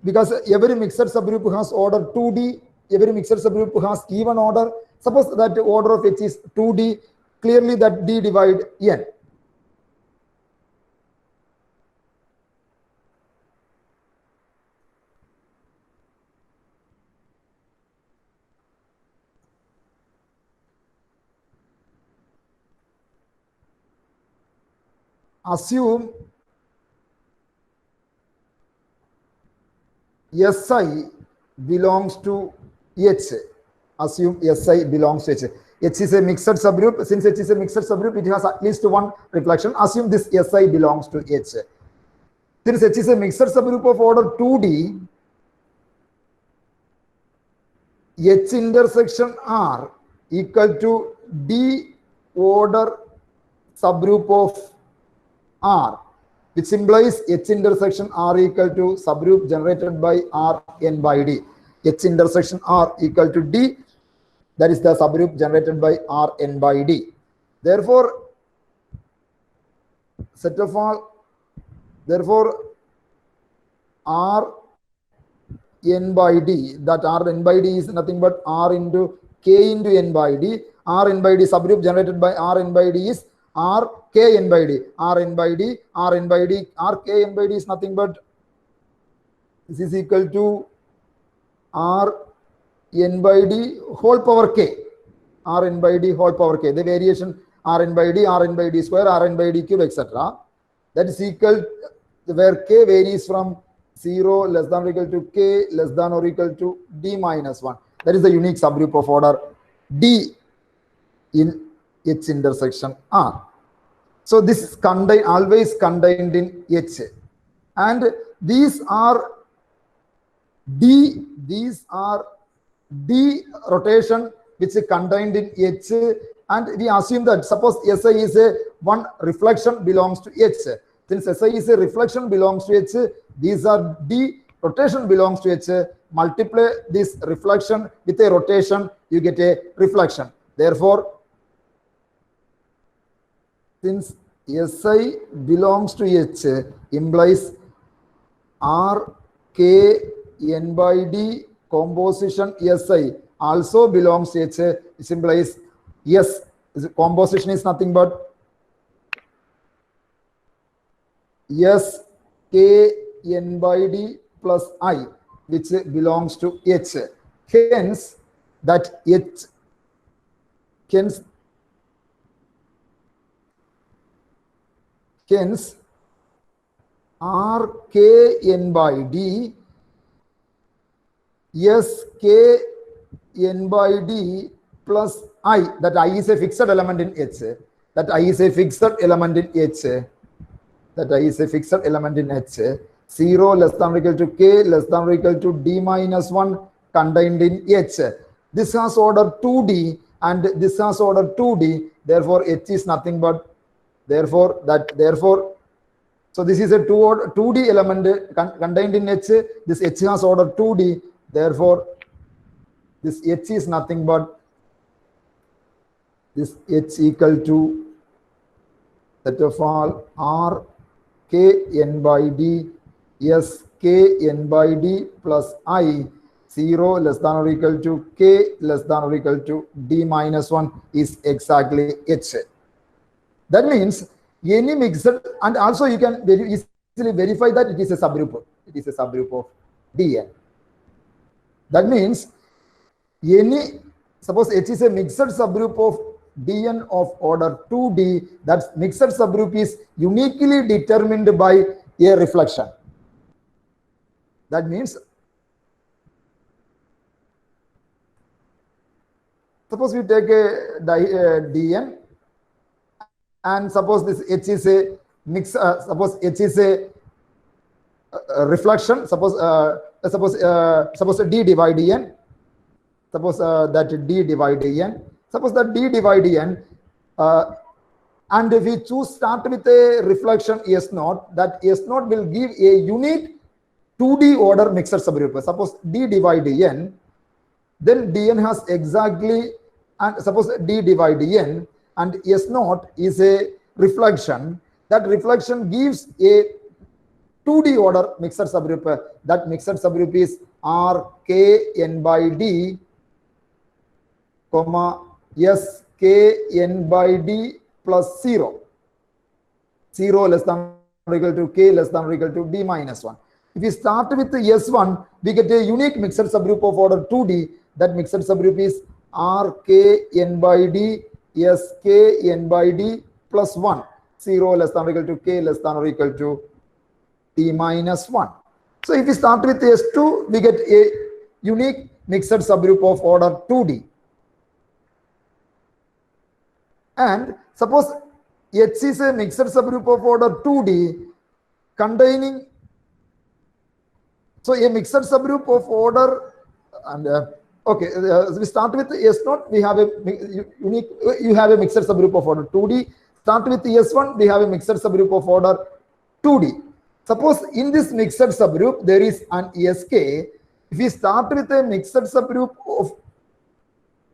Because every mixed subgroup has order 2D, every mixed subgroup has even order. Suppose that the order of H is 2D, clearly that D divide n. Assume Si belongs to H. Assume Si belongs to H. H is a mixed subgroup. Since H is a mixed subgroup, it has at least one reflection. Assume this Si belongs to H. Since H is a mixed subgroup of order 2D, H intersection R equal to D order subgroup of R, which implies H intersection R equal to subgroup generated by Rn by D. H intersection R equal to D, that is the subgroup generated by Rn by D. Therefore, Rn by D, that Rn by D is nothing but R into K into n by D. Rn by D subgroup generated by Rn by D is R k n by d, R n by d, R n by d, R k n by d is nothing but this is equal to R n by d whole power k, R n by d whole power k. The variation R n by d, R n by d square, R n by d cube, etc. That is equal where k varies from 0 less than or equal to k less than or equal to d minus 1. That is the unique subgroup of order d in H intersection R. So this is always contained in H, and these are D rotation which is contained in H, and we assume that suppose SI is a one reflection belongs to H. Since SI is a reflection belongs to H, these are D rotation belongs to H. Multiply this reflection with a rotation, you get a reflection. Therefore, since SI belongs to H implies R k n by d composition SI also belongs to H. It implies yes, composition is nothing but S k n by d plus I, which belongs to H. Hence, that H, hence R k n by d S k n by d plus I, that I is a fixed element in H, that I is a fixed element in H, that I is a fixed element in H, 0 less than or equal to k less than or equal to d minus 1 contained in H. This has order 2d and this has order 2d, therefore H is nothing but therefore so this is a 2d element contained in H. This H has order 2d, therefore this H is nothing but this H equal to that of all R k n by d S k n by d plus I, 0 less than or equal to k less than or equal to d minus 1 is exactly H. That means any mixed, and also you can very easily verify that it is a subgroup. It is a subgroup of Dn. That means any, suppose H is a mixed subgroup of Dn of order 2d, that mixed subgroup is uniquely determined by a reflection. That means, suppose we take a Dn, and suppose this H is a mix, suppose H is a reflection, suppose D divide Dn, suppose that D divide Dn, suppose that D divide Dn, and if we start with a reflection S0, that S0 will give a unique 2D order mixed subgroup. Suppose D divide Dn, then Dn has exactly, and suppose D divide Dn, and S0 is a reflection. That reflection gives a 2D order mixed subgroup. That mixed subgroup is R k n by d, comma S k n by d plus 0. 0 less than or equal to k less than or equal to d minus 1. If we start with the S1, we get a unique mixed subgroup of order 2D. That mixed subgroup is R k n by d S k n by d plus 1. 0 less than or equal to k less than or equal to d minus 1. So if we start with S2, we get a unique mixed subgroup of order 2D. And suppose H is a mixed subgroup of order 2D containing, so a mixed subgroup of order, and okay, we start with S0, we have a unique, you have a mixed subgroup of order 2D. Start with S1, we have a mixed subgroup of order 2D. Suppose in this mixed subgroup, there is an SK. If we start with a mixed subgroup of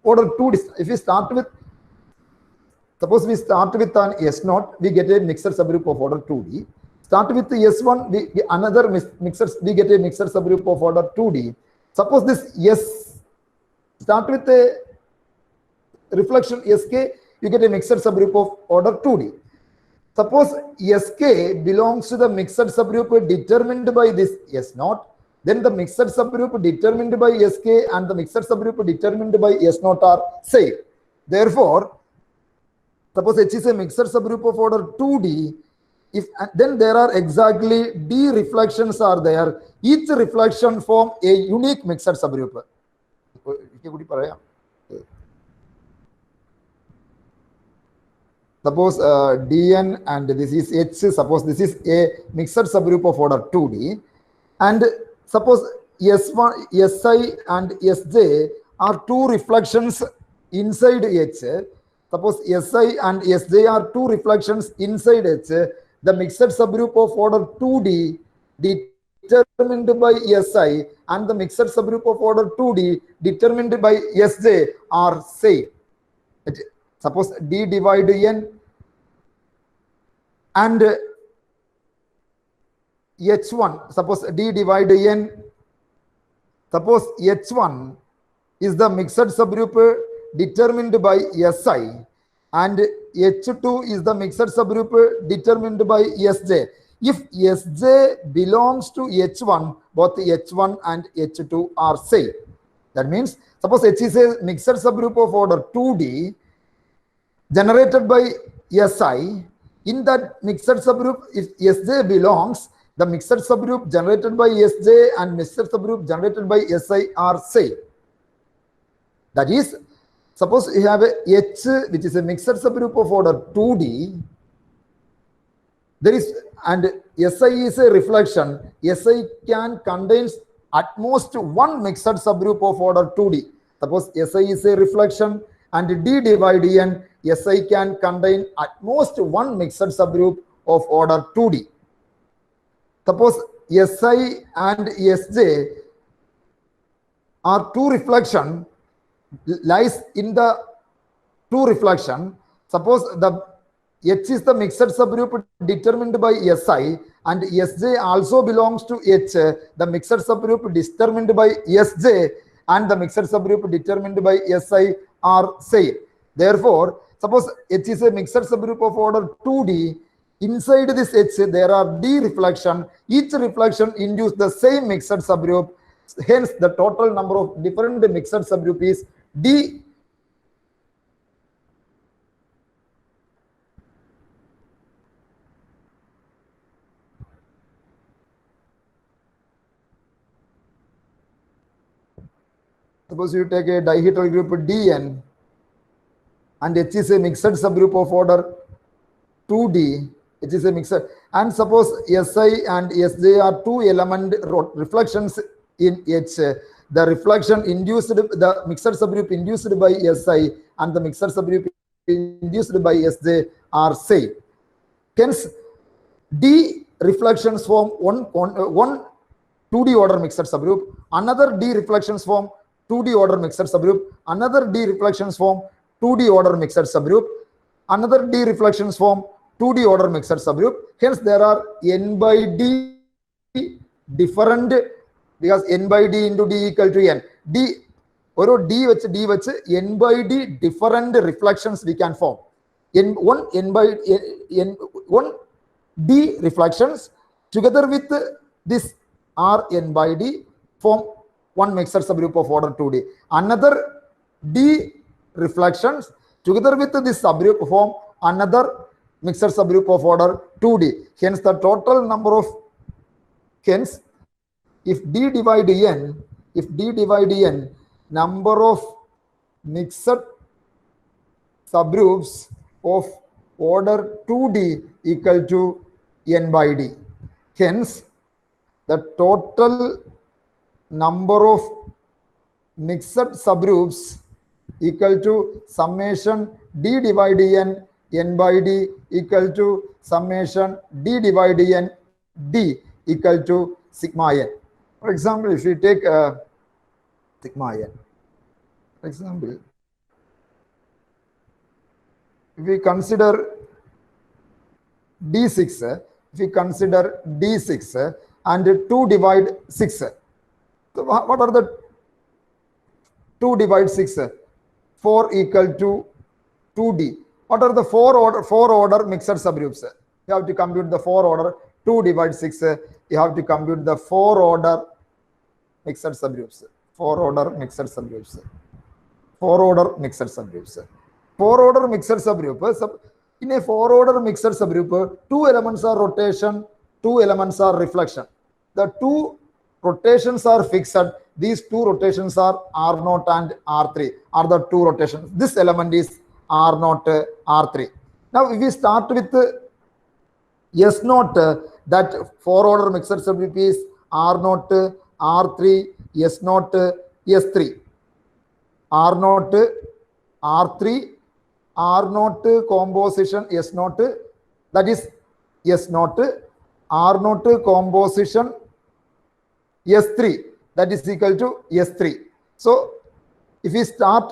order 2D, if we start with, suppose we start with an S0, we get a mixed subgroup of order 2D. Start with the S1, we get a mixed subgroup of order 2D. Suppose this S, start with a reflection SK, you get a mixed subgroup of order 2D. Suppose Sk belongs to the mixed subgroup determined by this S naught, then the mixed subgroup determined by Sk and the mixed subgroup determined by S naught are same. Therefore, suppose H is a mixed subgroup of order 2D, then there are exactly D reflections are there. Each reflection form a unique mixed subgroup. Suppose Dn and this is H, suppose this is a mixed subgroup of order 2D, and suppose S1, Si and Sj are two reflections inside H. Suppose Si and Sj are two reflections inside H. The mixed subgroup of order 2D determined by Si and the mixed subgroup of order 2D determined by Sj are same. Suppose D divide N and H1, suppose D divide N, suppose H1 is the mixed subgroup determined by Si and H2 is the mixed subgroup determined by Sj. If Sj belongs to H1, both H1 and H2 are same. That means, suppose H is a mixed subgroup of order 2D generated by Si. In that mixed subgroup, if Sj belongs, the mixed subgroup generated by Sj and mixed subgroup generated by Si are same. That is, suppose you have a H which is a mixed subgroup of order 2D. There is, and Si is a reflection. Si can contain at most one mixed subgroup of order 2D. Suppose Si is a reflection and D divide N, Si can contain at most one mixed subgroup of order 2D. Suppose Si and Sj are two reflection, lies in the two reflection. Suppose the H is the mixed subgroup determined by Si and Sj also belongs to H. The mixed subgroup determined by Sj and the mixed subgroup determined by Si are same. Therefore, suppose H is a mixed subgroup of order 2D. Inside this H, there are D reflection. Each reflection induces the same mixed subgroup. Hence, the total number of different mixed subgroup is D. Suppose you take a dihedral group Dn and H is a mixed subgroup of order 2D. It is a mixed, and suppose Si and Sj are two element reflections in H. The reflection induced, the mixed subgroup induced by Si and the mixed subgroup induced by Sj are same. Hence, D reflections form one 2D order mixed subgroup, another D reflections form 2D order mixed subgroup, another D reflections form 2D order mixed subgroup, another D reflections form 2D order mixed subgroup. Hence, there are n by D different, because n by D into D equal to n. D vich n by D different reflections we can form. N by D reflections together with this R n by D form one mixed subgroup of order 2D. Another D reflections together with this subgroup form another mixed subgroup of order 2D. Hence, the total number of, hence, if D divide N, number of mixed subgroups of order 2D equal to N by D. Hence, the total number of mixed subgroups equal to summation D divide N, N by D equal to summation D divide N, D equal to sigma N. For example, if you take sigma N, for example, if we consider D6, and 2 divide 6. So what are the 2 divide 6? 4 equal to 2D. What are the four order mixed subgroups? You have to compute the 4 order. 2 divide 6. You have to compute the 4 order mixed subgroups. 4 order mixed subgroups. 4 order mixed subgroups. 4 order mixed subgroup. In a 4 order mixed subgroup, 2 elements are rotation, 2 elements are reflection. The 2 rotations are fixed. These 2 rotations are R0 and R3 are the 2 rotations. This element is R0, R3. Now, if we start with S0, that 4 order mixed subgroup is R0, R3, S0, S3. R0, R3, R0 composition S0, that is S0, R0 composition S3, that is equal to S3. So, if we start,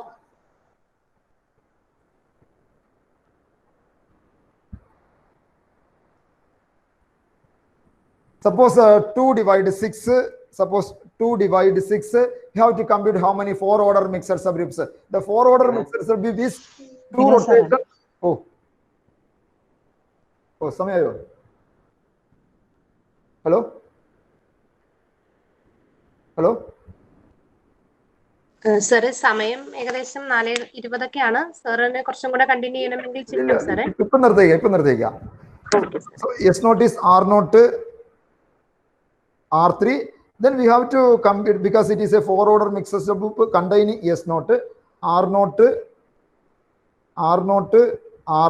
suppose 2 divide 6, suppose 2 divide 6, you have to compute how many 4 order mixed subgroups. The 4 order mixed subgroup is 2 rotation. Oh, Samayo. Hello? Hello? സാറേ സമയം ഏകദേശം 4:20 സാറിനെ കുറച്ചും കൂടെ continue ചെയ്യണമെങ്കിൽ ചെയ്യാം സാറേ. ഇപ്പം നിർത്തിയേക്കാം. So S0 is R0, R3. Then we have to compute, because it is a 4 order mixed subgroup containing S0, R0,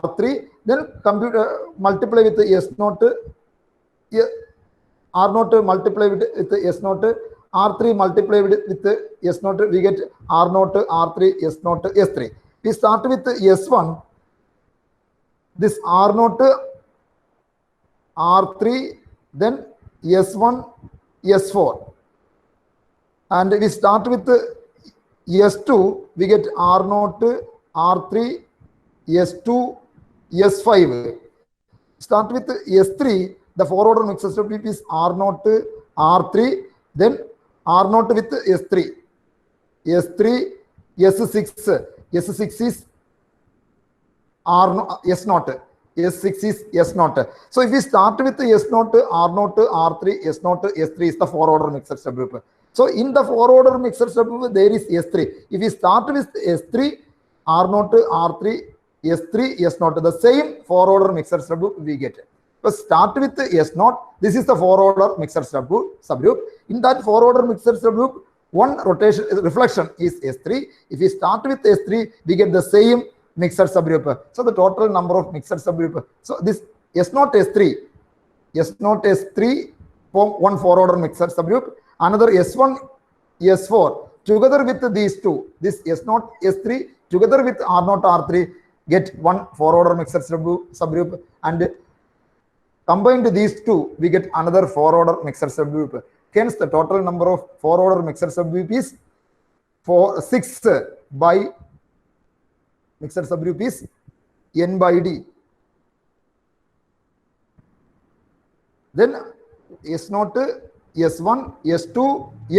R3. Then compute multiply with S0, R0 multiply with S0, R3 multiply with S0, we get R0, R3, S0, S3. We start with S1, this R0, R3, then S1, S4. And we start with S2, we get R0, R3, S2, S5. Start with S3, the 4 order mixed subgroup is R0, R3, then R0 with S3, S3, S6, S6 is R0, S0, S6 is S0. So if we start with S0, R0, R3, S0, S3 is the 4 order mixed subgroup. So in the 4 order mixed subgroup, there is S3. If we start with S3, R0, R3, S3, S0, the same 4 order mixed subgroup we get. But start with S0, this is the 4 order mixed subgroup. In that 4 order mixed subgroup, one rotation reflection is S3. If we start with S3, we get the same mixed subgroup. So the total number of mixed subgroup. So this S0, S3 form one 4 order mixed subgroup. Another S1, S4 together with these two. This S0, S3 together with R0, R3 get one 4 order mixed subgroup, and combined these two, we get another 4 order mixed subgroup. Hence, the total number of 4 order mixed subgroup is 6 by mixed subgroup is N by D. Then S0, S1, S2,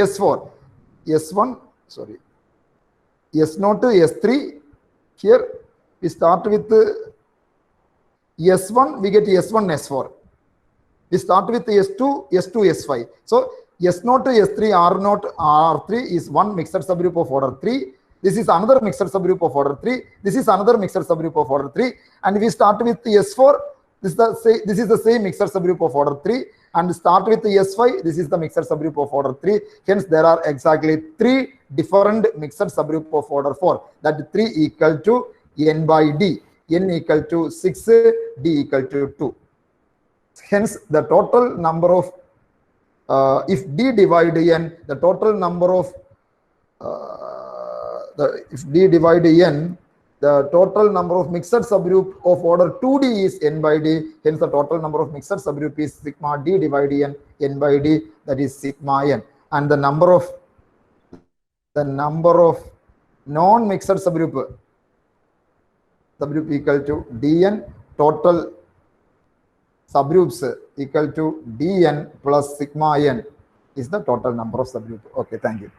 S4. S1, sorry. S0, S3. Here we start with S1, we get S1, S4. We start with S2, S2, S5. So S0, S3, R0, R3 is one mixed subgroup of order 3. This is another mixed subgroup of order 3. This is another mixed subgroup of order 3. And we start with S4. This is the same mixed subgroup of order 3. And start with S5. This is the mixed subgroup of order 3. Hence, there are exactly 3 different mixed subgroup of order 4. That 3 equal to N by D. N equal to 6, D equal to 2. Hence, the total number of, if D divide N, the total number of, if D divide N, the total number of mixed subgroup of order 2D is N by D. Hence, the total number of mixed subgroup is sigma D divide N, N by D, that is sigma N. And the number of non-mixed subgroup equal to Dn, total subgroups equal to Dn plus sigma n is the total number of subgroups. Okay, thank you.